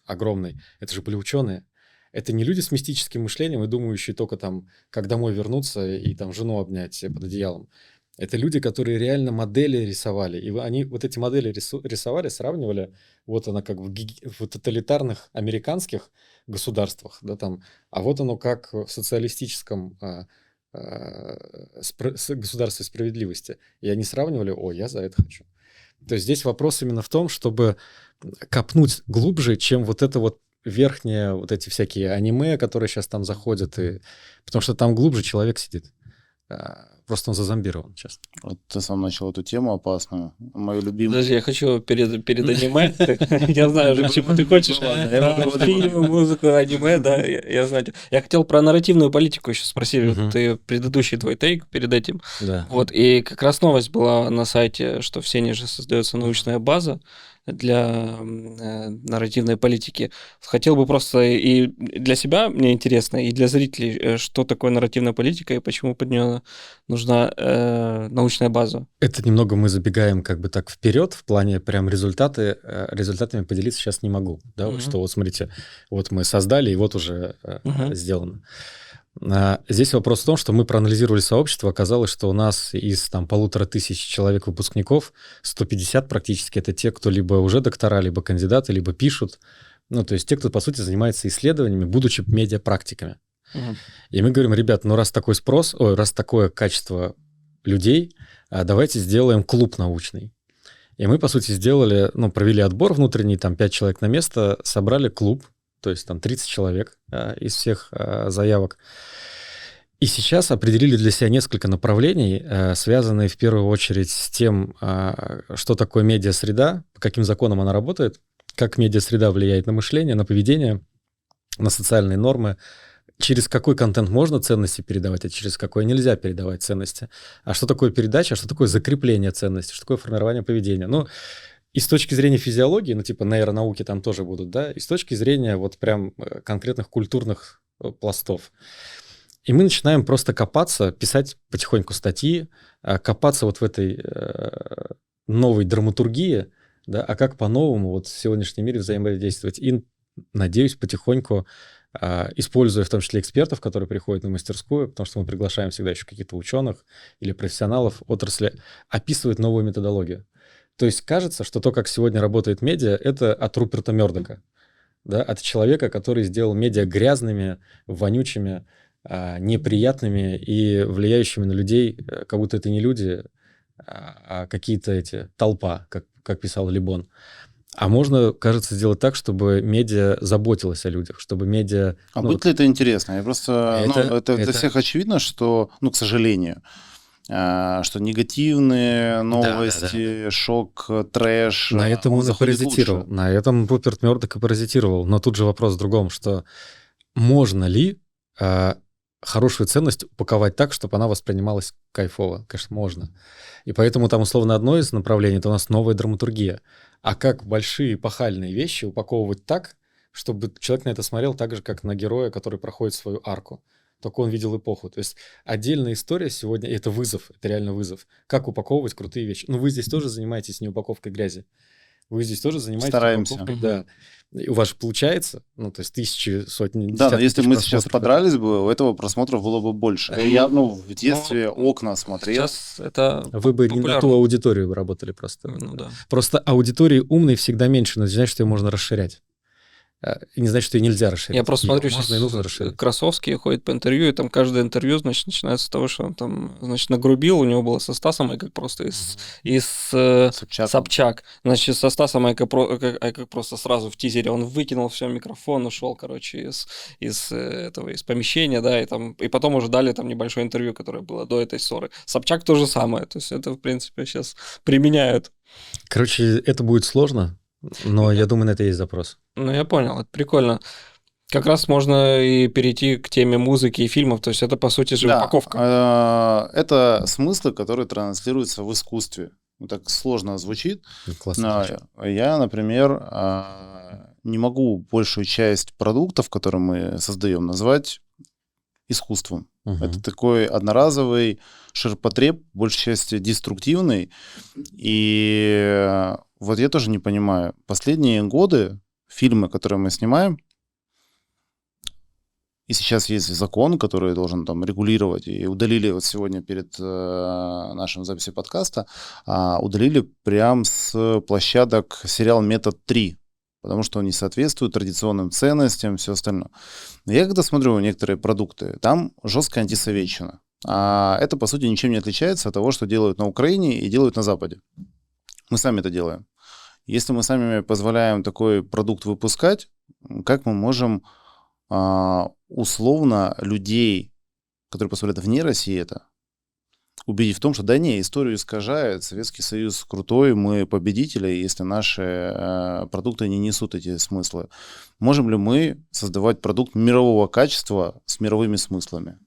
[SPEAKER 2] огромной, это же были ученые. Это не люди с мистическим мышлением и думающие только там, как домой вернуться и там жену обнять под одеялом. Это люди, которые реально модели рисовали. И они вот эти модели рисовали, сравнивали, вот она как в тоталитарных американских государствах, да, там, а вот оно как в социалистическом государстве справедливости. И они сравнивали, я за это хочу. То есть здесь вопрос именно в том, чтобы копнуть глубже, чем вот это вот верхние, вот эти всякие аниме, которые сейчас там заходят, потому что там глубже человек сидит. Просто он зазомбирован сейчас.
[SPEAKER 3] Вот ты сам начал эту тему опасную, мою любимую.
[SPEAKER 1] Подожди, я хочу перед аниме, я знаю уже, почему ты хочешь. Фильмы, музыку, аниме, да, я знаю. Я хотел про нарративную политику еще спросить, ты предыдущий твой тейк перед этим. Вот, и как раз новость была на сайте, что в Сенеже создается научная база для нарративной политики. Хотел бы просто и для себя, мне интересно, и для зрителей, что такое нарративная политика и почему под нее нужна научная база.
[SPEAKER 2] Это немного мы забегаем как бы так вперед, в плане прям результатами поделиться сейчас не могу. Да? Что вот смотрите, вот мы создали, и вот уже сделано. Здесь вопрос в том, что мы проанализировали сообщество, оказалось, что у нас из 1500 человек-выпускников 150 практически это те, кто либо уже доктора, либо кандидаты, либо пишут. То есть те, кто, по сути, занимается исследованиями, будучи медиапрактиками. И мы говорим, ребят, раз такой спрос, раз такое качество людей, давайте сделаем клуб научный. И мы, по сути, сделали, провели отбор внутренний, 5 человек на место, собрали клуб, то есть 30 человек из всех заявок. И сейчас определили для себя несколько направлений, связанные в первую очередь с тем, что такое медиасреда, по каким законам она работает, как медиасреда влияет на мышление, на поведение, на социальные нормы, через какой контент можно ценности передавать, а через какой нельзя передавать ценности. А что такое передача, а что такое закрепление ценностей, что такое формирование поведения. и с точки зрения физиологии, ну, типа нейронауки там тоже будут, да, и с точки зрения вот прям конкретных культурных пластов. И мы начинаем просто копаться, писать потихоньку статьи, копаться вот в этой новой драматургии, да, а как по-новому вот в сегодняшнем мире взаимодействовать. И, надеюсь, потихоньку, используя в том числе экспертов, которые приходят на мастерскую, потому что мы приглашаем всегда еще каких-то ученых или профессионалов отрасли, описывать новую методологию. То есть кажется, что то, как сегодня работает медиа, это от Руперта Мёрдока, да, от человека, который сделал медиа грязными, вонючими, неприятными и влияющими на людей, как будто это не люди, а какие-то эти толпа, как писал Лебон. А можно, кажется, сделать так, чтобы медиа заботилась о людях, чтобы медиа...
[SPEAKER 3] А будет ли это интересно? Я просто... Это для всех очевидно, что, к сожалению, что негативные новости, да. Шок, трэш...
[SPEAKER 2] На этом он и паразитировал. На этом Руперт Мёрдок и паразитировал. Но тут же вопрос в другом, что можно ли хорошую ценность упаковать так, чтобы она воспринималась кайфово? Конечно, можно. И поэтому там, условно, одно из направлений — это у нас новая драматургия. А как большие эпохальные вещи упаковывать так, чтобы человек на это смотрел так же, как на героя, который проходит свою арку. Только он видел эпоху. То есть отдельная история сегодня — это вызов, это реально вызов. Как упаковывать крутые вещи? Ну, вы здесь тоже занимаетесь не упаковкой грязи. Вы здесь тоже занимаетесь упаковкой, да. И у вас же получается, то есть тысячи, сотни,
[SPEAKER 3] да, но если мы сейчас подрались бы, у этого просмотров было бы больше. Я, в детстве окна смотрел.
[SPEAKER 1] Сейчас это
[SPEAKER 2] вы бы популярно. Не на ту аудиторию работали просто.
[SPEAKER 1] Да.
[SPEAKER 2] Просто аудитории умной всегда меньше, но это значит, что ее можно расширять. И не значит, что ее нельзя расширять.
[SPEAKER 1] Я просто смотрю, сейчас Красовский ходит по интервью, и там каждое интервью, значит, начинается с того, что он там, значит, нагрубил, у него было со Стасом Айко просто из Собчак. Значит, со Стасом Айко просто сразу в тизере он выкинул все, микрофон, ушел, короче, из помещения, да, и потом уже дали там небольшое интервью, которое было до этой ссоры. Собчак то же самое, то есть это, в принципе, сейчас применяют.
[SPEAKER 2] Короче, это будет сложно. Но я думаю, на это есть запрос.
[SPEAKER 1] Ну, я понял, это прикольно. Как раз можно и перейти к теме музыки и фильмов, то есть это, по сути же, упаковка.
[SPEAKER 3] Это смыслы, которые транслируются в искусстве. Так сложно звучит.
[SPEAKER 2] Классно.
[SPEAKER 3] Я, например, не могу большую часть продуктов, которые мы создаем, назвать искусством. Это такой одноразовый ширпотреб, большей части деструктивный. И вот я тоже не понимаю. Последние годы фильмы, которые мы снимаем, и сейчас есть закон, который должен там регулировать, и удалили вот сегодня перед нашим записью подкаста, удалили прям с площадок сериал «Метод 3», потому что он не соответствует традиционным ценностям, все остальное. Но я когда смотрю некоторые продукты, там жесткая антисоветчина. А это, по сути, ничем не отличается от того, что делают на Украине и делают на Западе. Мы сами это делаем. Если мы сами позволяем такой продукт выпускать, как мы можем условно людей, которые посмотрят вне России это, убедить в том, что да не, историю искажает, Советский Союз крутой, мы победители, если наши продукты не несут эти смыслы. Можем ли мы создавать продукт мирового качества с мировыми смыслами?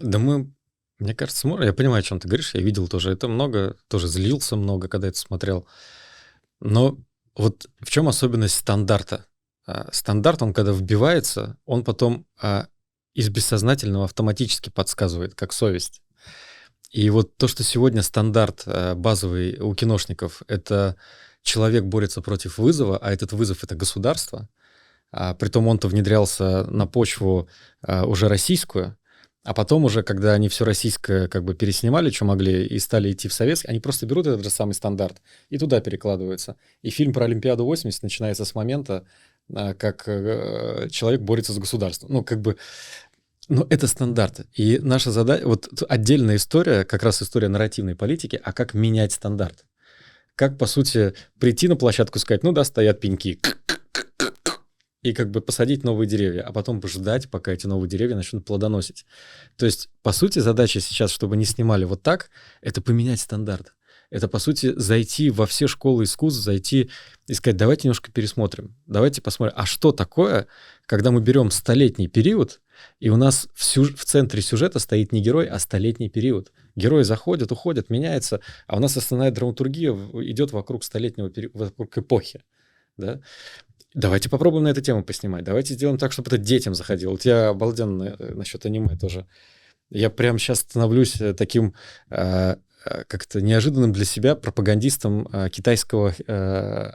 [SPEAKER 2] Да мне кажется, я понимаю, о чем ты говоришь, я видел тоже это много, тоже злился много, когда это смотрел. Но вот в чем особенность стандарта? Стандарт, он когда вбивается, он потом из бессознательного автоматически подсказывает, как совесть. И вот то, что сегодня стандарт базовый у киношников, это человек борется против вызова, а этот вызов — это государство, притом он-то внедрялся на почву уже российскую, а потом уже, когда они все российское как бы переснимали, что могли, и стали идти в советский, они просто берут этот же самый стандарт и туда перекладываются. И фильм про Олимпиаду 80 начинается с момента, как человек борется с государством. Но это стандарт. И наша задача, вот отдельная история, как раз история нарративной политики, а как менять стандарт. Как, по сути, прийти на площадку и сказать, стоят пеньки, и как бы посадить новые деревья, а потом ждать, пока эти новые деревья начнут плодоносить. То есть, по сути, задача сейчас, чтобы не снимали вот так, это поменять стандарт. Это, по сути, зайти во все школы искусств, зайти и сказать, давайте немножко пересмотрим, давайте посмотрим, а что такое, когда мы берем столетний период, и у нас в центре сюжета стоит не герой, а столетний период. Герои заходят, уходят, меняется, а у нас основная драматургия идет вокруг вокруг эпохи. Да? Давайте попробуем на эту тему поснимать. Давайте сделаем так, чтобы это детям заходило. У тебя обалденно насчет аниме тоже. Я прямо сейчас становлюсь таким как-то неожиданным для себя пропагандистом китайского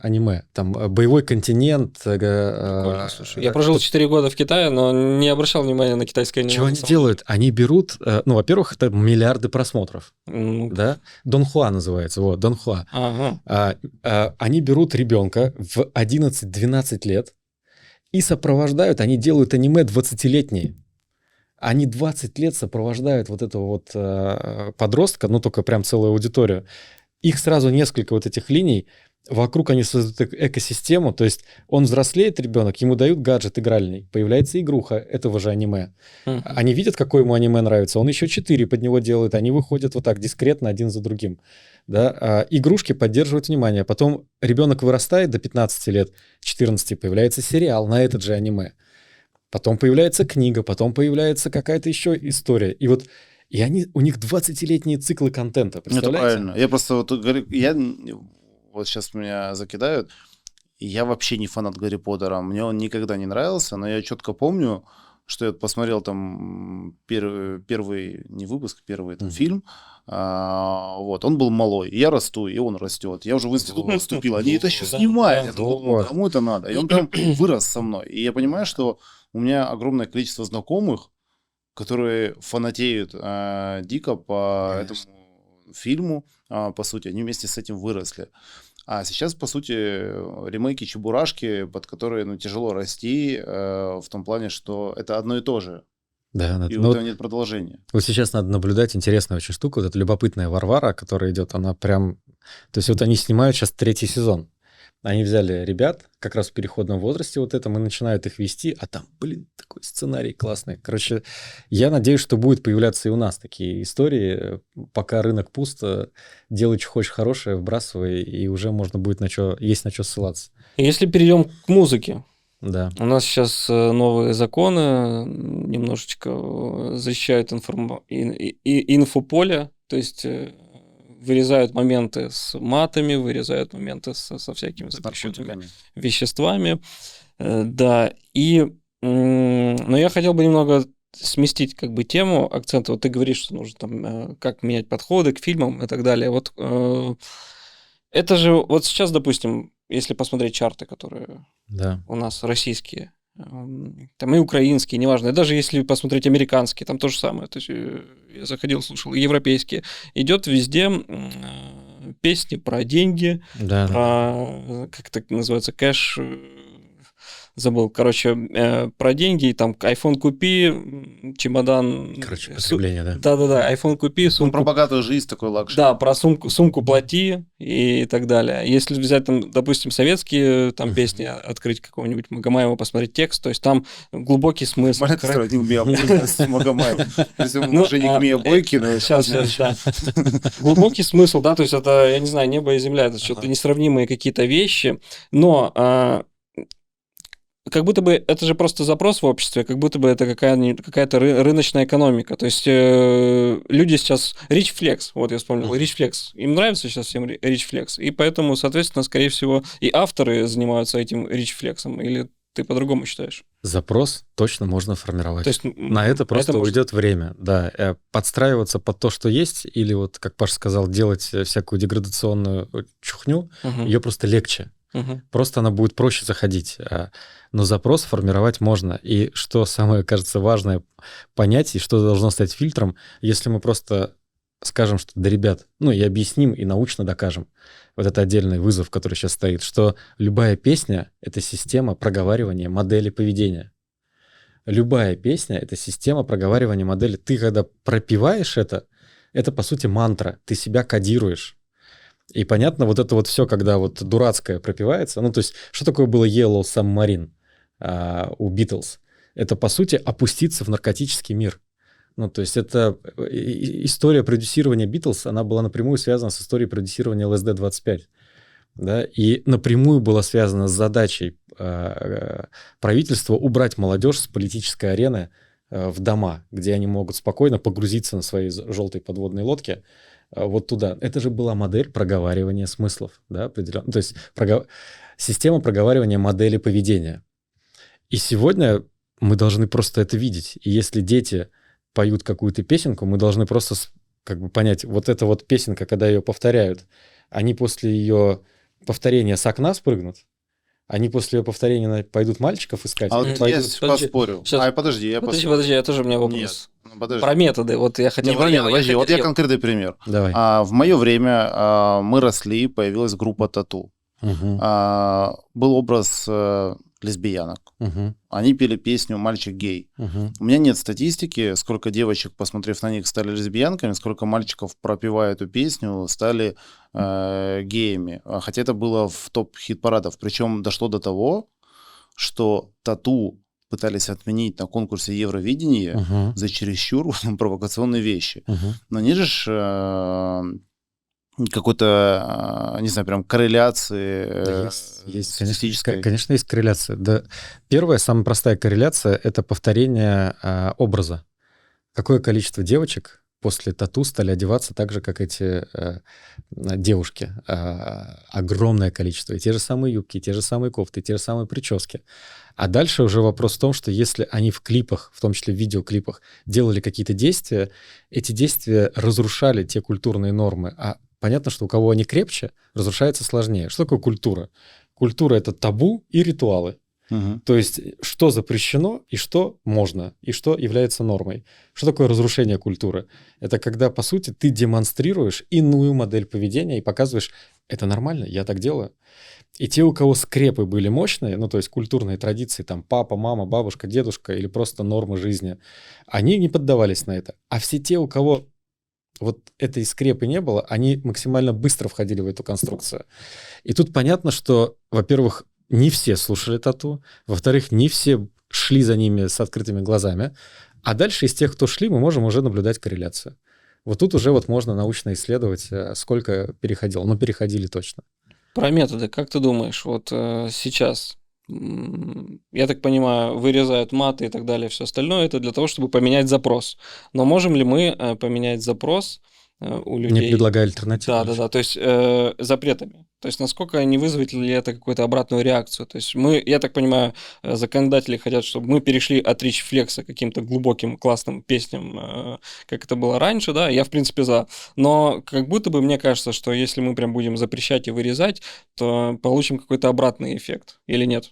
[SPEAKER 2] аниме. Там «Боевой континент».
[SPEAKER 1] Слушай, я прожил 4 года в Китае, но не обращал внимания на китайское аниме.
[SPEAKER 2] Чего они делают? Они берут, во-первых, это миллиарды просмотров. Да? Донхуа называется, вот, Донхуа.
[SPEAKER 1] Ага.
[SPEAKER 2] Они берут ребенка в 11-12 лет и сопровождают, они делают аниме 20-летние. Они 20 лет сопровождают вот этого вот подростка, ну, только прям целую аудиторию. Их сразу несколько вот этих линий, вокруг они создают экосистему, то есть он взрослеет, ребенок, ему дают гаджет игральный, появляется игруха этого же аниме. Они видят, какое ему аниме нравится, он еще 4 под него делает, они выходят вот так дискретно один за другим. Да? Игрушки поддерживают внимание. Потом ребенок вырастает до 15 лет, 14, появляется сериал на этот же аниме. Потом появляется книга, потом появляется какая-то еще история. И вот у них 20-летние циклы контента, представляете?
[SPEAKER 3] Это правильно. Я просто вот говорю, вот сейчас меня закидают, и я вообще не фанат Гарри Поттера. Мне он никогда не нравился, но я четко помню, что я посмотрел там первый, не выпуск, первый там, фильм. Вот, он был малой. И я расту, и он растет. Я уже в институт поступил. Они это еще снимают. Я думаю, кому это надо? И он прям вырос со мной. И я понимаю, что у меня огромное количество знакомых, которые фанатеют дико по этому фильму. По сути, они вместе с этим выросли. А сейчас, по сути, ремейки Чебурашки, под которые тяжело расти, в том плане, что это одно и то же.
[SPEAKER 2] Да,
[SPEAKER 3] и у этого нет продолжения.
[SPEAKER 2] Вот сейчас надо наблюдать интересную очень штуку. Вот эта любопытная Варвара, которая идет, она прям... То есть вот они снимают сейчас 3-й сезон. Они взяли ребят как раз в переходном возрасте вот этом и начинают их вести, а там, такой сценарий классный. Короче, я надеюсь, что будет появляться и у нас такие истории. Пока рынок пуст, делай, что хочешь хорошее, вбрасывай, и уже можно будет есть на что ссылаться.
[SPEAKER 1] Если перейдем к музыке.
[SPEAKER 2] Да.
[SPEAKER 1] У нас сейчас новые законы немножечко защищают инфополе, то есть вырезают моменты с матами, вырезают моменты со всякими запрещенными веществами. Да, но я хотел бы немного сместить тему, акцент. Вот ты говоришь, что нужно там как менять подходы к фильмам и так далее. Вот это же, вот сейчас, допустим, если посмотреть чарты, которые у нас российские, там и украинские, неважно, и даже если посмотреть американские, там то же самое. То есть я заходил, слушал, европейские. Идет везде песни про деньги, про, как это называется, кэш, забыл, про деньги, и там iPhone купи, чемодан.
[SPEAKER 2] Короче, потребление, да?
[SPEAKER 1] Да-да-да, iPhone купи, сумку.
[SPEAKER 3] Про богатую жизнь такой лакшери.
[SPEAKER 1] Да, про сумку плати и так далее. Если взять, там, допустим, советские там песни, открыть какого-нибудь Магомаева, посмотреть текст, то есть там глубокий смысл.
[SPEAKER 3] Не умею с Магомаевым. Если он уже не к Бойки, но...
[SPEAKER 1] Сейчас, да. Глубокий смысл, да, то есть это, я не знаю, небо и земля, это что-то несравнимые какие-то вещи, но... Как будто бы это же просто запрос в обществе, как будто бы это какая-то рыночная экономика. То есть люди сейчас... Rich Flex, вот я вспомнил, Rich Flex. Им нравится сейчас всем Rich Flex. И поэтому, соответственно, скорее всего, и авторы занимаются этим Rich Flex. Или ты по-другому считаешь?
[SPEAKER 2] Запрос точно можно формировать.
[SPEAKER 1] То есть,
[SPEAKER 2] на это просто уйдет время. Да, подстраиваться под то, что есть, или вот, как Паша сказал, делать всякую деградационную чухню, ее просто легче. Просто она будет проще заходить. Но запрос формировать можно. И что самое, кажется, важное понять, и что должно стать фильтром, если мы просто скажем, что да, ребят, и объясним, и научно докажем. Вот это отдельный вызов, который сейчас стоит, что любая песня — это система проговаривания модели поведения. Любая песня — это система проговаривания модели. Ты, когда пропеваешь это, по сути, мантра. Ты себя кодируешь. И понятно, вот это вот все, когда вот дурацкое пропевается, то есть, что такое было Yellow Submarine у Beatles? Это, по сути, опуститься в наркотический мир. То есть, это история продюсирования Beatles, она была напрямую связана с историей продюсирования LSD-25. Да, и напрямую была связана с задачей правительства убрать молодежь с политической арены в дома, где они могут спокойно погрузиться на своей желтой подводной лодке вот туда. Это же была модель проговаривания смыслов, да, определенно. То есть система проговаривания модели поведения. И сегодня мы должны просто это видеть. И если дети поют какую-то песенку, мы должны просто как бы понять, вот эта вот песенка, когда ее повторяют, они после ее повторения с окна спрыгнут, они после ее повторения пойдут мальчиков искать.
[SPEAKER 3] А вот я поспорю. Подожди, я
[SPEAKER 1] подожди, я тоже у меня вопрос.
[SPEAKER 3] Нет,
[SPEAKER 1] про методы. Вот я хотел...
[SPEAKER 3] Подожди, вот я конкретный пример.
[SPEAKER 2] Давай.
[SPEAKER 3] В мое время мы росли, появилась группа «Тату». Был образ лесбиянок. Они пели песню «Мальчик гей». У меня нет статистики, сколько девочек, посмотрев на них, стали лесбиянками, сколько мальчиков, пропевая эту песню, стали геями. Хотя это было в топ хит-парадов. Причем дошло до того, что «Тату» пытались отменить на конкурсе Евровидения за чересчур провокационные вещи. Но они же какой-то, не знаю, прям корреляции
[SPEAKER 2] есть, конечно, есть корреляция. Да. Первая, самая простая корреляция — это повторение образа. Какое количество девочек после тату стали одеваться так же, как эти девушки? Огромное количество. И те же самые юбки, и те же самые кофты, и те же самые прически. А дальше уже вопрос в том, что если они в клипах, в том числе в видеоклипах, делали какие-то действия, эти действия разрушали те культурные нормы. А понятно, что у кого они крепче, разрушается сложнее. Что такое культура? Культура — это табу и ритуалы. То есть что запрещено и что можно, и что является нормой. Что такое разрушение культуры? Это когда, по сути, ты демонстрируешь иную модель поведения и показываешь, это нормально, я так делаю. И те, у кого скрепы были мощные, ну, то есть культурные традиции, там, папа, мама, бабушка, дедушка или просто нормы жизни, они не поддавались на это. А все те, у кого вот этой скрепы не было, они максимально быстро входили в эту конструкцию. И тут понятно, что, во-первых, не все слушали тату, во-вторых, не все шли за ними с открытыми глазами, а дальше из тех, кто шли, мы можем уже наблюдать корреляцию. Вот тут уже вот можно научно исследовать, сколько переходило. Но переходили точно.
[SPEAKER 1] Про методы, как ты думаешь, вот сейчас, я так понимаю, вырезают маты и так далее, все остальное, это для того, чтобы поменять запрос. Но можем ли мы поменять запрос у людей?
[SPEAKER 2] Не предлагая альтернативу.
[SPEAKER 1] Да, то есть запретами. То есть насколько не вызовет ли это какую-то обратную реакцию? То есть мы, я так понимаю, законодатели хотят, чтобы мы перешли от рич флекса к каким-то глубоким классным песням, как это было раньше, да, я в принципе за. Но как будто бы мне кажется, что если мы прям будем запрещать и вырезать, то получим какой-то обратный эффект, или нет?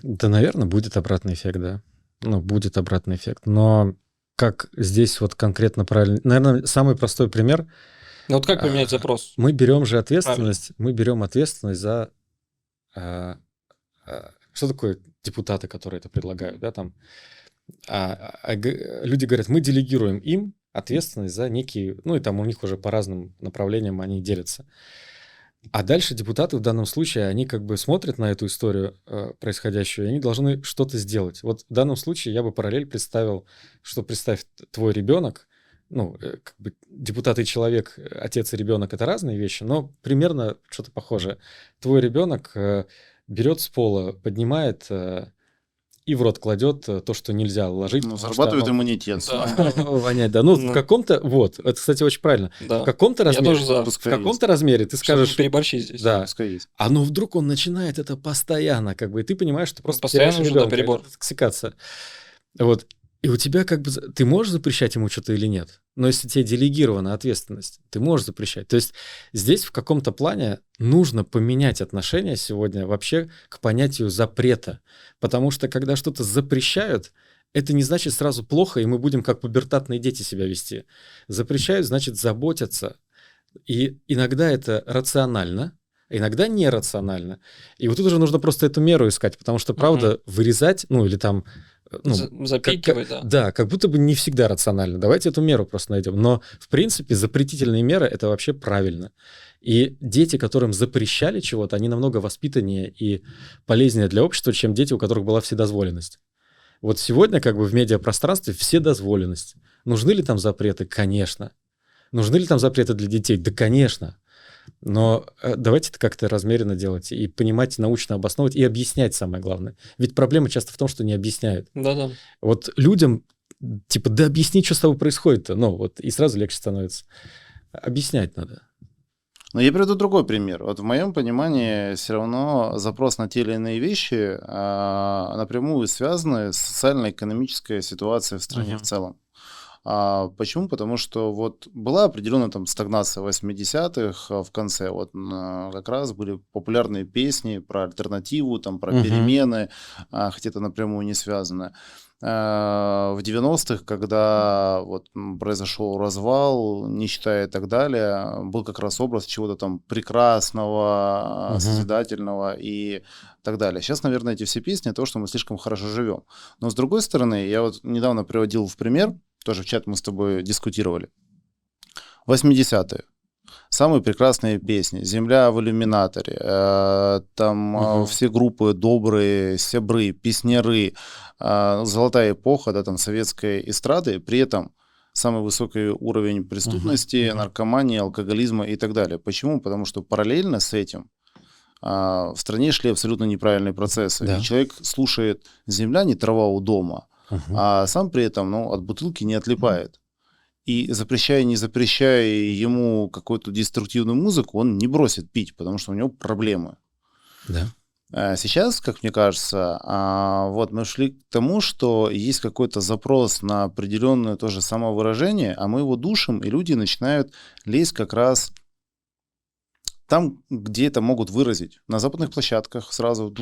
[SPEAKER 2] Да, наверное, будет обратный эффект, да. Ну, будет обратный эффект. Но как здесь вот конкретно правильно... Наверное, самый простой пример...
[SPEAKER 1] Ну вот как поменять запрос?
[SPEAKER 2] Мы берем же ответственность, мы берем ответственность за... Что такое депутаты, которые это предлагают, да, там? Люди говорят, мы делегируем им ответственность за некие... Ну, и там у них уже по разным направлениям они делятся. А дальше депутаты в данном случае, они как бы смотрят на эту историю происходящую, и они должны что-то сделать. Вот в данном случае я бы параллель представил, что представь, твой ребенок, ну, как бы депутат и человек, отец и ребенок — это разные вещи, но примерно что-то похожее. Твой ребенок берет с пола, поднимает и в рот кладет то, что нельзя ложить.
[SPEAKER 3] Ну, зарабатывает иммунитет.
[SPEAKER 2] Вонять, да. Ну, в каком-то... Вот, это, кстати, очень правильно. В каком-то размере ты скажешь...
[SPEAKER 1] Переборщи здесь.
[SPEAKER 2] Да. А ну вдруг он начинает это постоянно, как бы, и ты понимаешь, что просто
[SPEAKER 1] постоянно что-то перебор.
[SPEAKER 2] Токсикация. Вот. И у тебя как бы... Ты можешь запрещать ему что-то или нет? Но если тебе делегирована ответственность, ты можешь запрещать. То есть здесь в каком-то плане нужно поменять отношение сегодня вообще к понятию запрета. Потому что когда что-то запрещают, это не значит сразу плохо, и мы будем как пубертатные дети себя вести. Запрещают, значит, заботятся. И иногда это рационально, а иногда нерационально. И вот тут уже нужно просто эту меру искать, потому что, правда, вырезать, ну или там... Ну,
[SPEAKER 1] запикивать, да.
[SPEAKER 2] Да, как будто бы не всегда рационально. Давайте эту меру просто найдем. Но, в принципе, запретительные меры — это вообще правильно. И дети, которым запрещали чего-то, они намного воспитаннее и полезнее для общества, чем дети, у которых была вседозволенность. Вот сегодня как бы в медиапространстве вседозволенность. Нужны ли там запреты? Конечно. Нужны ли там запреты для детей? Да, конечно. Но давайте это как-то размеренно делать и понимать, научно обосновывать и объяснять самое главное. Ведь проблема часто в том, что не объясняют.
[SPEAKER 1] Да-да.
[SPEAKER 2] Вот людям, типа, да объясни, что с тобой происходит-то. Ну, вот и сразу легче становится. Объяснять надо.
[SPEAKER 3] Но я приведу другой пример. Вот в моем понимании все равно запрос на те или иные вещи напрямую связаны с социально-экономической ситуацией в стране в целом. Почему? Потому что вот была определенная там стагнация 80-х в конце, вот как раз были популярные песни про альтернативу, там, про перемены, хотя это напрямую не связано. В 90-х, когда вот произошел развал, нищета и так далее, был как раз образ чего-то там прекрасного, созидательного и так далее. Сейчас, наверное, эти все песни — то, что мы слишком хорошо живем. Но с другой стороны, я вот недавно приводил в пример, тоже в чат мы с тобой дискутировали, 80-е. Самые прекрасные песни. «Земля в иллюминаторе», там все группы добрые, сябры, песняры, золотая эпоха, да, там советской эстрады, при этом самый высокий уровень преступности, наркомании, алкоголизма и так далее. Почему? Потому что параллельно с этим в стране шли абсолютно неправильные процессы. Да. И человек слушает «Земля не трава у дома», а сам при этом от бутылки не отлипает. И запрещая, не запрещая ему какую-то деструктивную музыку, он не бросит пить, потому что у него проблемы.
[SPEAKER 2] Да.
[SPEAKER 3] Сейчас, как мне кажется, вот мы шли к тому, что есть какой-то запрос на определенное тоже самовыражение, а мы его душим, и люди начинают лезть как раз там, где это могут выразить. На западных площадках сразу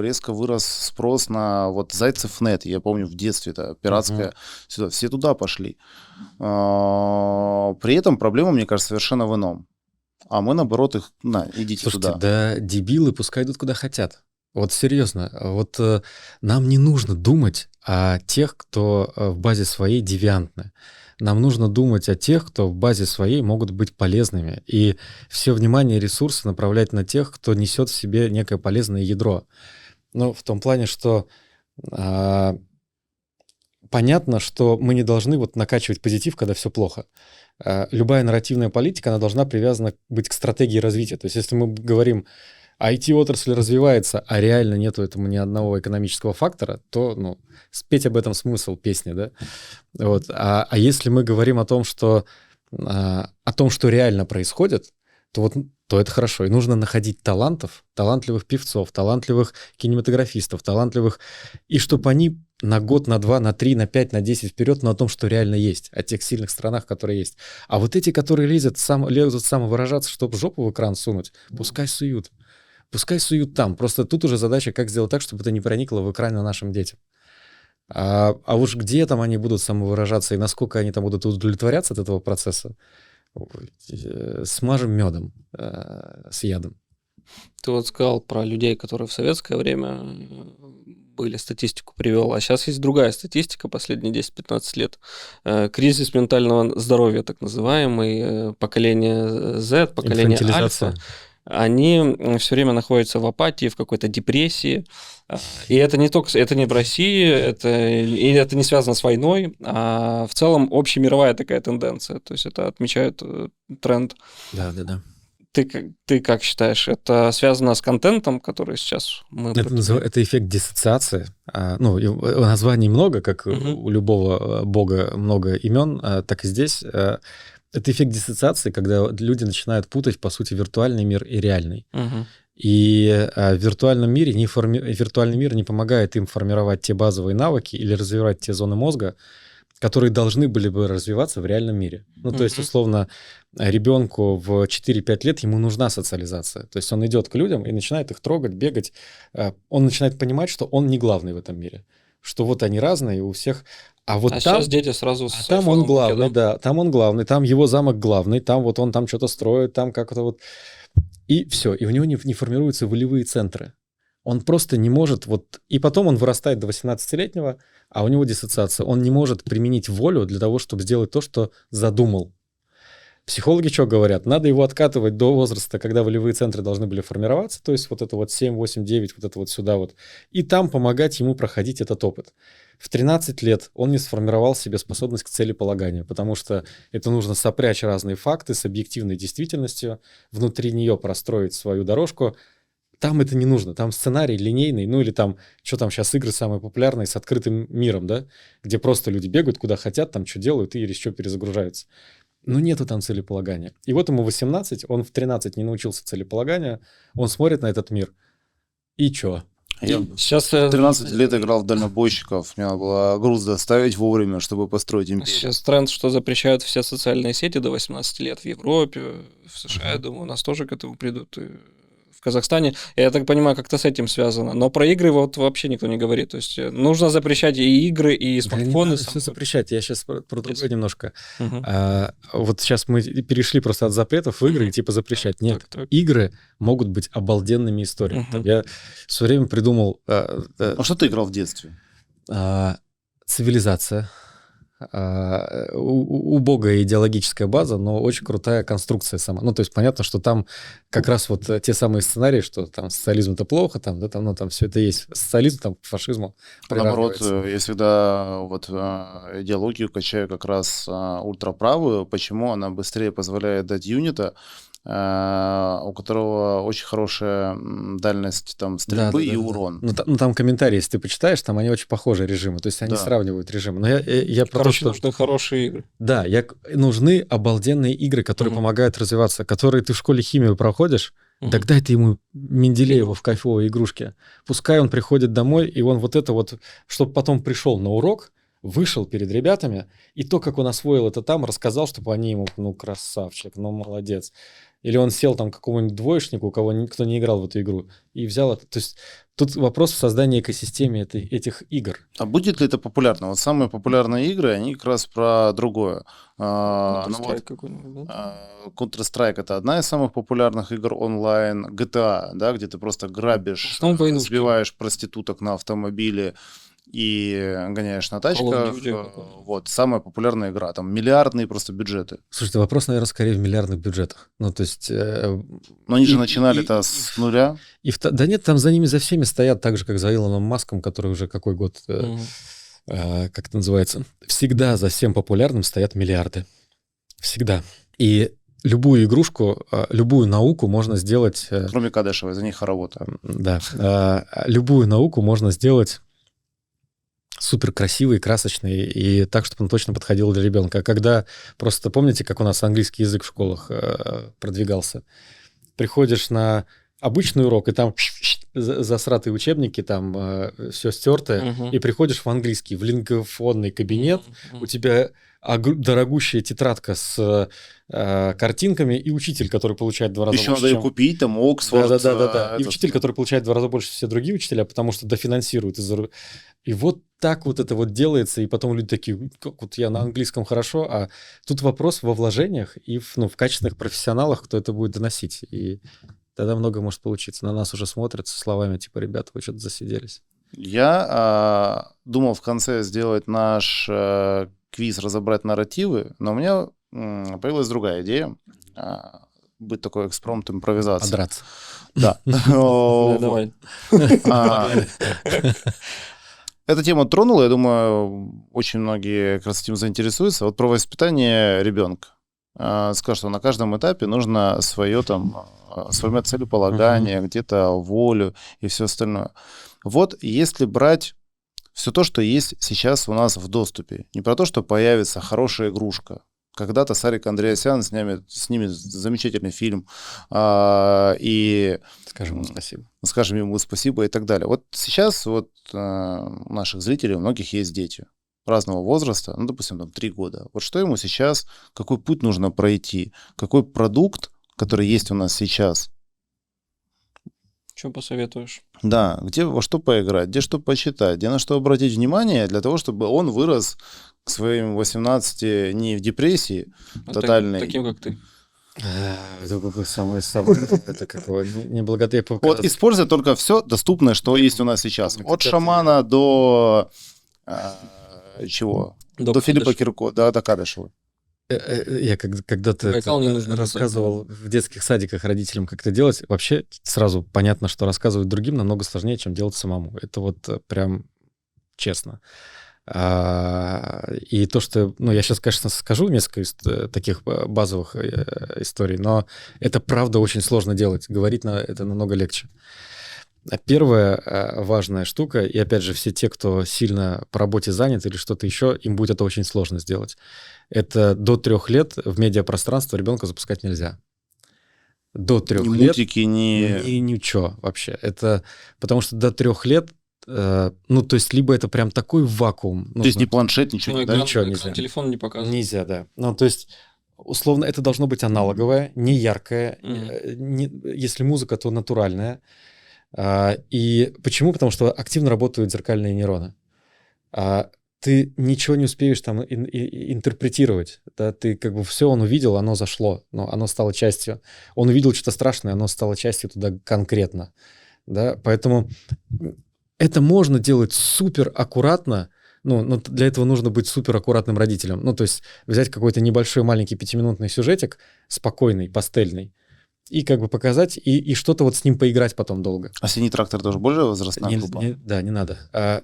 [SPEAKER 3] резко вырос спрос на вот Зайцев.нет. Я помню, в детстве это пиратское. Сюда, все туда пошли. При этом проблема, мне кажется, совершенно в ином. А мы, наоборот, их, идите
[SPEAKER 2] Слушайте,
[SPEAKER 3] туда.
[SPEAKER 2] Да, дебилы пускай идут куда хотят. Вот серьезно, вот нам не нужно думать о тех, кто в базе своей девиантны. Нам нужно думать о тех, кто в базе своей могут быть полезными. И все внимание и ресурсы направлять на тех, кто несет в себе некое полезное ядро. Ну, в том плане, что понятно, что мы не должны вот накачивать позитив, когда все плохо. Любая нарративная политика, она должна привязана быть к стратегии развития. То есть если мы говорим, IT-отрасль развивается, а реально нету этому ни одного экономического фактора, то, спеть об этом смысл песни, да? Вот. А если мы говорим о том, что реально происходит, то это хорошо. И нужно находить талантливых певцов, талантливых кинематографистов, талантливых, и чтобы они на год, на 2, на 3, на 5, на 10 вперед, но о том, что реально есть, о тех сильных странах, которые есть. А вот эти, которые лезут самовыражаться, чтобы жопу в экран сунуть, пускай суют. Пускай суют там. Просто тут уже задача, как сделать так, чтобы это не проникло в экран нашим детям. А уж где там они будут самовыражаться и насколько они там будут удовлетворяться от этого процесса, смажем медом с ядом.
[SPEAKER 1] Ты вот сказал про людей, которые в советское время были, статистику привел, а сейчас есть другая статистика последние 10-15 лет. Кризис ментального здоровья, так называемый, поколение Z, поколение Альфа. Они все время находятся в апатии, в какой-то депрессии. И это не в России, это не связано с войной, а в целом общемировая такая тенденция. То есть это отмечает тренд.
[SPEAKER 2] Да.
[SPEAKER 1] Ты как считаешь, это связано с контентом, который сейчас мы...
[SPEAKER 2] Это эффект диссоциации. Названий много, как у любого бога много имен, так и здесь. Это эффект диссоциации, когда люди начинают путать, по сути, виртуальный мир и реальный. И в виртуальном мире виртуальный мир не помогает им формировать те базовые навыки или развивать те зоны мозга, которые должны были бы развиваться в реальном мире. То есть, условно, ребенку в 4-5 лет ему нужна социализация. То есть он идет к людям и начинает их трогать, бегать. Он начинает понимать, что он не главный в этом мире. Что вот они разные, у всех... А там,
[SPEAKER 1] сейчас дети сразу...
[SPEAKER 2] там он главный, да, там он главный, там его замок главный, там вот он там что-то строит, там как-то вот... И все, и у него не формируются волевые центры. Он просто не может... И потом он вырастает до 18-летнего, а у него диссоциация. Он не может применить волю для того, чтобы сделать то, что задумал. Психологи что говорят? Надо его откатывать до возраста, когда волевые центры должны были формироваться, то есть вот это вот 7, 8, 9, вот это вот сюда вот, и там помогать ему проходить этот опыт. В 13 лет он не сформировал в себе способность к целеполаганию, потому что это нужно сопрячь разные факты с объективной действительностью, внутри нее простроить свою дорожку. Там это не нужно, там сценарий линейный, ну или там, что там сейчас игры самые популярные с открытым миром, да, где просто люди бегают куда хотят, там что делают и или что перезагружаются. Но нету там целеполагания. И вот ему 18, он в 13 не научился целеполаганию, он смотрит на этот мир. И чё?
[SPEAKER 3] Я
[SPEAKER 1] Сейчас
[SPEAKER 3] 13 лет играл в дальнобойщиков. Мне надо было груз доставить вовремя, чтобы построить империю.
[SPEAKER 1] Сейчас тренд, что запрещают все социальные сети до 18 лет в Европе, в США, я думаю, у нас тоже к этому придут. И в Казахстане, я так понимаю, как-то с этим связано. Но про игры вот вообще никто не говорит. То есть нужно запрещать и игры, и смартфоны.
[SPEAKER 2] Да, все запрещать. Я сейчас про другое немножко.
[SPEAKER 1] Угу.
[SPEAKER 2] Вот сейчас мы перешли просто от запретов в игры и типа запрещать. Нет, так. Игры могут быть обалденными историями. Я все время придумал...
[SPEAKER 3] А что ты играл в детстве?
[SPEAKER 2] Цивилизация. Убогая идеологическая база, но очень крутая конструкция сама. Ну, то есть понятно, что там как раз вот те самые сценарии, что там социализм это плохо, там, да, там, ну, там все это есть. Социализм там к фашизму.
[SPEAKER 3] Наоборот, я всегда вот идеологию качаю как раз ультраправую. Почему? Она быстрее позволяет дать юнита, у которого очень хорошая дальность там стрельбы и урон.
[SPEAKER 2] Ну, там комментарии, если ты почитаешь, там они очень похожи режимы, то есть они сравнивают режимы. Но я про то, что...
[SPEAKER 1] нужны хорошие игры.
[SPEAKER 2] Да, нужны обалденные игры, которые помогают развиваться, которые ты в школе химию проходишь, тогда это ему Менделеева в кайфовой игрушке. Пускай он приходит домой, и он вот это вот, чтобы потом пришел на урок, вышел перед ребятами, и то, как он освоил это там, рассказал, чтобы они ему, ну, красавчик, ну, молодец. Или он сел там к какому-нибудь двоечнику, у кого никто не играл в эту игру, и взял это. То есть тут вопрос в создании экосистемы этих игр.
[SPEAKER 3] А будет ли это популярно? Вот самые популярные игры, они как раз про другое.
[SPEAKER 1] Counter-Strike какой-нибудь, да?
[SPEAKER 3] Counter-Strike — это одна из самых популярных игр онлайн. GTA, да, где ты просто грабишь, сбиваешь проституток на автомобиле и гоняешь на тачках. Вот, самая популярная игра. Там миллиардные просто бюджеты.
[SPEAKER 2] Слушайте, вопрос, наверное, скорее в миллиардных бюджетах. Ну, то есть...
[SPEAKER 3] Но они же начинали-то с нуля.
[SPEAKER 2] Да нет, там за ними, за всеми стоят так же, как за Илоном Маском, который уже какой год, как это называется, всегда за всем популярным стоят миллиарды. Всегда. И любую игрушку, любую науку можно сделать...
[SPEAKER 3] Кроме Кадышевой, за них хоровод.
[SPEAKER 2] Да. Любую науку можно сделать супер красивый, красочный, и так, чтобы он точно подходил для ребенка. Когда просто помните, как у нас английский язык в школах продвигался? Приходишь на обычный урок, и там засратые учебники, там все стертое, и приходишь в английский, в лингофонный кабинет, у тебя дорогущая тетрадка с картинками, и учитель, который получает в 2 раза
[SPEAKER 3] еще
[SPEAKER 2] больше.
[SPEAKER 3] Еще надо ее купить, там, Оксфорд.
[SPEAKER 2] Да. И учитель, который получает в 2 раза больше все другие учителя, потому что дофинансируют. И вот так вот это вот делается, и потом люди такие, как вот я на английском хорошо, а тут вопрос во вложениях и в качественных профессионалах, кто это будет доносить. И тогда много может получиться. На нас уже смотрят со словами типа, ребята, вы что-то засиделись.
[SPEAKER 3] Я думал в конце сделать наш квиз, разобрать нарративы, но у меня появилась другая идея. Быть такой экспромт, импровизация.
[SPEAKER 2] Подраться.
[SPEAKER 3] Да.
[SPEAKER 1] Давай.
[SPEAKER 3] Эта тема тронула, я думаю, очень многие как раз этим заинтересуются. Вот про воспитание ребенка. Скажут, что на каждом этапе нужно свое целеполагание, где-то волю и все остальное. Вот если брать все то, что есть сейчас у нас в доступе, не про то, что появится хорошая игрушка. Когда-то Сарик Андреасян снимет замечательный фильм, и
[SPEAKER 2] скажем ему спасибо.
[SPEAKER 3] Скажем ему спасибо и так далее. Вот сейчас вот у наших зрителей, у многих есть дети разного возраста, ну, допустим, там 3 года. Вот что ему сейчас, какой путь нужно пройти, какой продукт, который есть у нас сейчас.
[SPEAKER 1] Что посоветуешь?
[SPEAKER 3] Да, где во что поиграть, где что почитать, где на что обратить внимание, для того, чтобы он вырос к своим 18 не в депрессии тотальной.
[SPEAKER 1] Таким, как ты.
[SPEAKER 2] Это самое это какого неблагодарное.
[SPEAKER 3] Вот используя только все доступное, что есть у нас сейчас. От шамана до чего? До Филиппа Киркорова, до Кадышева.
[SPEAKER 2] Я когда-то
[SPEAKER 1] Байкал не нужно
[SPEAKER 2] рассказывал в детских садиках родителям, как это делать. Вообще сразу понятно, что рассказывать другим намного сложнее, чем делать самому. Это вот прям честно. И то, что... Ну, я сейчас, конечно, скажу несколько таких базовых историй, но это правда очень сложно делать. Говорить это намного легче. Первая важная штука, и опять же, все те, кто сильно по работе занят или что-то еще, им будет это очень сложно сделать. Это до 3 лет в медиапространство ребенка запускать нельзя. До 3 лет...
[SPEAKER 3] Мультики,
[SPEAKER 2] ничего вообще. Это потому что до 3 лет, ну, то есть, либо это прям такой вакуум.
[SPEAKER 3] То есть, не планшет, ничего, да?
[SPEAKER 2] Ничего нельзя.
[SPEAKER 1] Телефон не показывает.
[SPEAKER 2] Нельзя, да. Ну, то есть... Условно, это должно быть аналоговое, не яркое. Если музыка, то натуральная. И почему? Потому что активно работают зеркальные нейроны. Ты ничего не успеешь там интерпретировать. Да? Ты как бы все он увидел, оно зашло, но оно стало частью. Он увидел что-то страшное, оно стало частью туда конкретно. Да? Поэтому это можно делать супер аккуратно. Ну, но для этого нужно быть супер аккуратным родителем. Ну, то есть взять какой-то небольшой маленький 5-минутный сюжетик, спокойный, пастельный, и как бы показать, и что-то вот с ним поиграть потом долго.
[SPEAKER 3] А «Синий трактор» тоже более возрастная группа?
[SPEAKER 2] Да, не надо.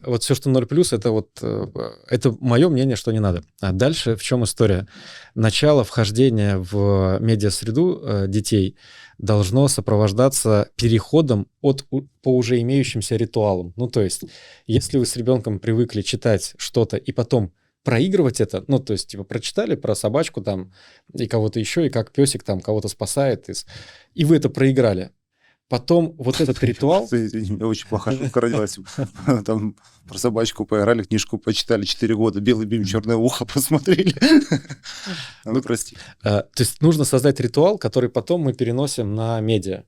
[SPEAKER 2] Вот все, что 0+, это вот, это мое мнение, что не надо. А дальше в чем история? Начало вхождения в медиасреду детей должно сопровождаться переходом по уже имеющимся ритуалам. Ну, то есть, если вы с ребенком привыкли читать что-то и потом проигрывать это, ну, то есть, типа, прочитали про собачку там и кого-то еще, и как песик там кого-то спасает, и вы это проиграли. Потом вот этот ритуал...
[SPEAKER 3] Я очень плохо шутка родилась. Там про собачку поиграли, книжку почитали 4 года, «Белый бим, черное ухо» посмотрели. Ну, прости.
[SPEAKER 2] То есть нужно создать ритуал, который потом мы переносим на медиа.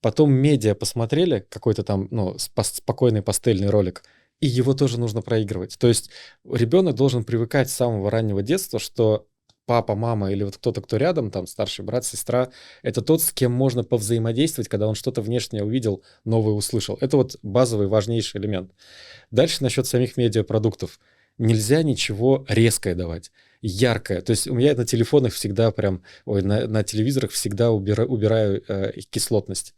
[SPEAKER 2] Потом медиа посмотрели, какой-то там, ну, спокойный пастельный ролик, и его тоже нужно проигрывать. То есть ребенок должен привыкать с самого раннего детства, что папа, мама или вот кто-то, кто рядом, там старший брат, сестра, это тот, с кем можно повзаимодействовать, когда он что-то внешнее увидел, новое услышал. Это вот базовый, важнейший элемент. Дальше насчет самих медиапродуктов. Нельзя ничего резкое давать, яркое. То есть у меня на телефонах всегда прям, на телевизорах всегда убираю кислотность.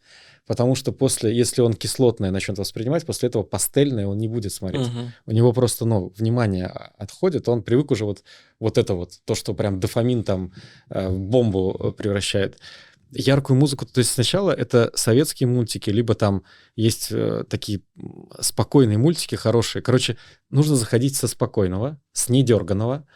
[SPEAKER 2] Потому что если он кислотное начнет воспринимать, после этого пастельное он не будет смотреть. У него просто, внимание отходит, он привык уже вот это вот, то, что прям дофамин там в бомбу превращает. Яркую музыку, то есть сначала это советские мультики, либо там есть такие спокойные мультики хорошие. Короче, нужно заходить со спокойного, с недерганого,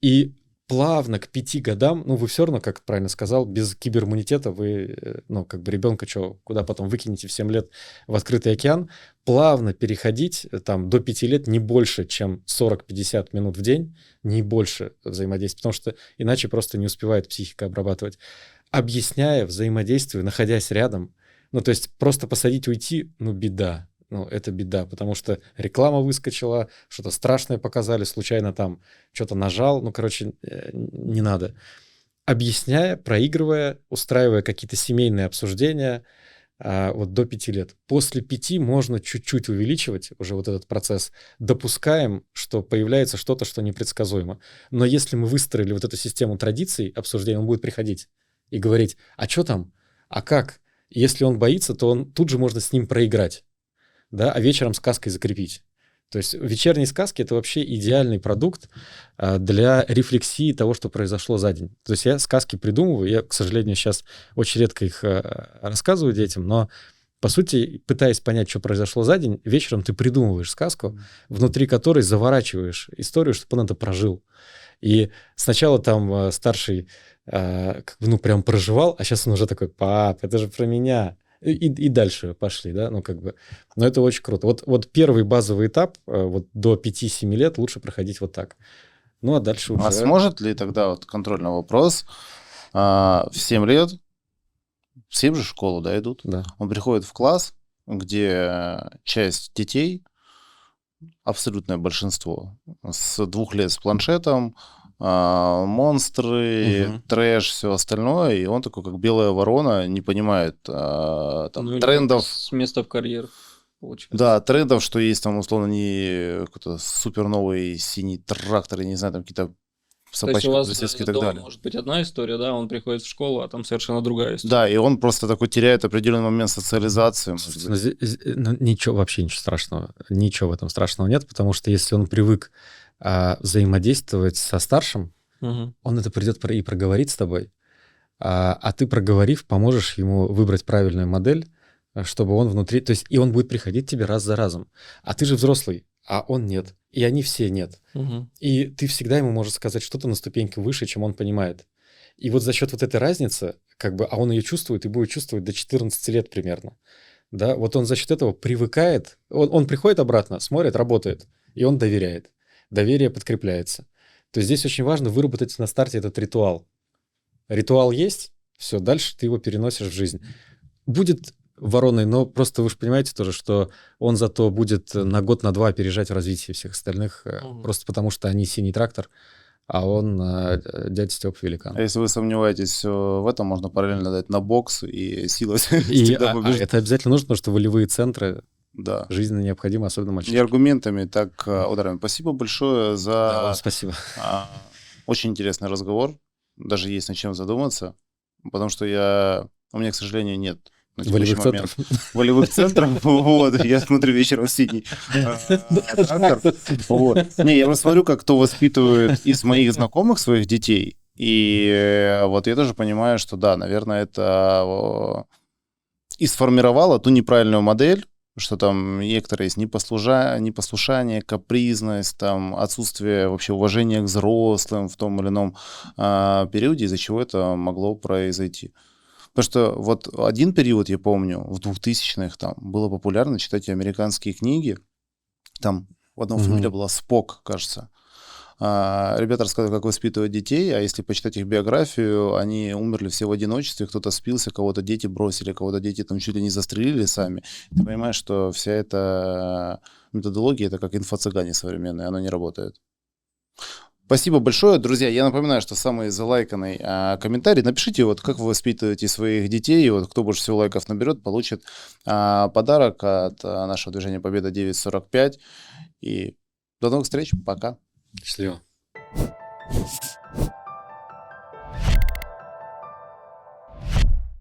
[SPEAKER 2] и плавно к 5 годам, вы все равно, как правильно сказал, без кибериммунитета вы, как бы ребенка куда потом выкинете в 7 лет в открытый океан, плавно переходить там до 5 лет не больше, чем 40-50 минут в день, не больше взаимодействия, потому что иначе просто не успевает психика обрабатывать. Объясняя взаимодействие, находясь рядом, то есть просто посадить, уйти, беда. Это беда, потому что реклама выскочила, что-то страшное показали, случайно там что-то нажал, не надо. Объясняя, проигрывая, устраивая какие-то семейные обсуждения, до 5 лет. После 5 можно чуть-чуть увеличивать уже вот этот процесс. Допускаем, что появляется что-то, что непредсказуемо. Но если мы выстроили вот эту систему традиций обсуждения, он будет приходить и говорить, а что там, а как? Если он боится, то тут же можно с ним проиграть. Да, а вечером сказкой закрепить. То есть вечерние сказки — это вообще идеальный продукт для рефлексии того, что произошло за день. То есть я сказки придумываю, я, к сожалению, сейчас очень редко их рассказываю детям, но, по сути, пытаясь понять, что произошло за день, вечером ты придумываешь сказку, внутри которой заворачиваешь историю, чтобы он это прожил. И сначала там старший прям проживал, а сейчас он уже такой: пап, это же про меня. И дальше пошли, да, Но это очень круто. Вот первый базовый этап, до 5-7 лет лучше проходить вот так. А дальше уже...
[SPEAKER 3] А сможет ли тогда, контрольный вопрос, в 7 лет, в 7 же в школу, да, идут?
[SPEAKER 2] Да.
[SPEAKER 3] Он приходит в класс, где часть детей, абсолютное большинство, с 2 лет с планшетом, монстры, трэш, все остальное, и он такой, как белая ворона, не понимает трендов.
[SPEAKER 1] С места в карьер, получается.
[SPEAKER 3] Да, трендов, что есть там, условно, не какой-то супер новый синий трактор, я не знаю, там какие-то
[SPEAKER 1] То есть
[SPEAKER 3] собачек,
[SPEAKER 1] у вас
[SPEAKER 3] полицейских и так
[SPEAKER 1] дома
[SPEAKER 3] далее.
[SPEAKER 1] может быть одна история, да, он приходит в школу, а там совершенно другая история.
[SPEAKER 3] Да, и он просто такой теряет определенный момент социализации. может
[SPEAKER 2] Слушайте,
[SPEAKER 3] быть.
[SPEAKER 2] ничего, вообще ничего страшного. Ничего в этом страшного нет, потому что если он привык взаимодействовать со старшим,
[SPEAKER 1] Мгм.
[SPEAKER 2] он это придет и проговорит с тобой, а ты, проговорив, поможешь ему выбрать правильную модель, чтобы он внутри... То есть и он будет приходить к тебе раз за разом. А ты же взрослый, а он нет. И они все нет.
[SPEAKER 1] Мгм.
[SPEAKER 2] И ты всегда ему можешь сказать что-то на ступеньку выше, чем он понимает. И вот за счет вот этой разницы, как бы, а он ее чувствует и будет чувствовать до 14 лет примерно, да, вот он за счет этого привыкает, он приходит обратно, смотрит, работает, и он доверяет. Доверие подкрепляется. То есть здесь очень важно выработать на старте этот ритуал. Ритуал есть, все, дальше ты его переносишь в жизнь. Будет вороной, но просто вы же понимаете тоже, что он зато будет на год, на два опережать в развитии всех остальных,
[SPEAKER 1] Мгм.
[SPEAKER 2] просто потому что они синий трактор, а он дядя Степа великан.
[SPEAKER 3] А если вы сомневаетесь в этом, можно параллельно дать на бокс, и сила
[SPEAKER 2] И
[SPEAKER 3] всегда побеждает.
[SPEAKER 2] это обязательно нужно, потому что волевые центры
[SPEAKER 3] Да.
[SPEAKER 2] жизненно необходимы, особенно
[SPEAKER 3] И
[SPEAKER 2] мальчишкам.
[SPEAKER 3] аргументами так ударами. Спасибо большое
[SPEAKER 2] Да, вам
[SPEAKER 3] за
[SPEAKER 2] спасибо.
[SPEAKER 3] очень интересный разговор. Даже есть над чем задуматься, потому что у меня, к сожалению, нет на текущий
[SPEAKER 2] Волевых
[SPEAKER 3] момент
[SPEAKER 2] центров.
[SPEAKER 3] волевых центров. Вот, я смотрю вечером в синий трактор. Вот. Не, я просто смотрю, как кто воспитывает из моих знакомых своих детей. И вот я тоже понимаю, что да, наверное, это и сформировало ту неправильную модель, что там некоторые есть непослушание, капризность, там отсутствие вообще уважения к взрослым в том или ином периоде, из-за чего это могло произойти. Потому что вот один период, я помню, в 2000-х там было популярно читать американские книги. Там в одном фамилия была Спок, кажется. Ребята рассказывают, как воспитывать детей, а если почитать их биографию, они умерли все в одиночестве, кто-то спился, кого-то дети бросили, кого-то дети там чуть ли не застрелили сами. Ты понимаешь, что вся эта методология — это как инфо-цыгане современные, она не работает. Спасибо большое, друзья. Я напоминаю, что самый залайканный комментарий, напишите, вот как вы воспитываете своих детей, и вот кто больше всего лайков наберет, получит подарок от нашего движения Победа 945. И до новых встреч, пока.
[SPEAKER 2] Счастливо.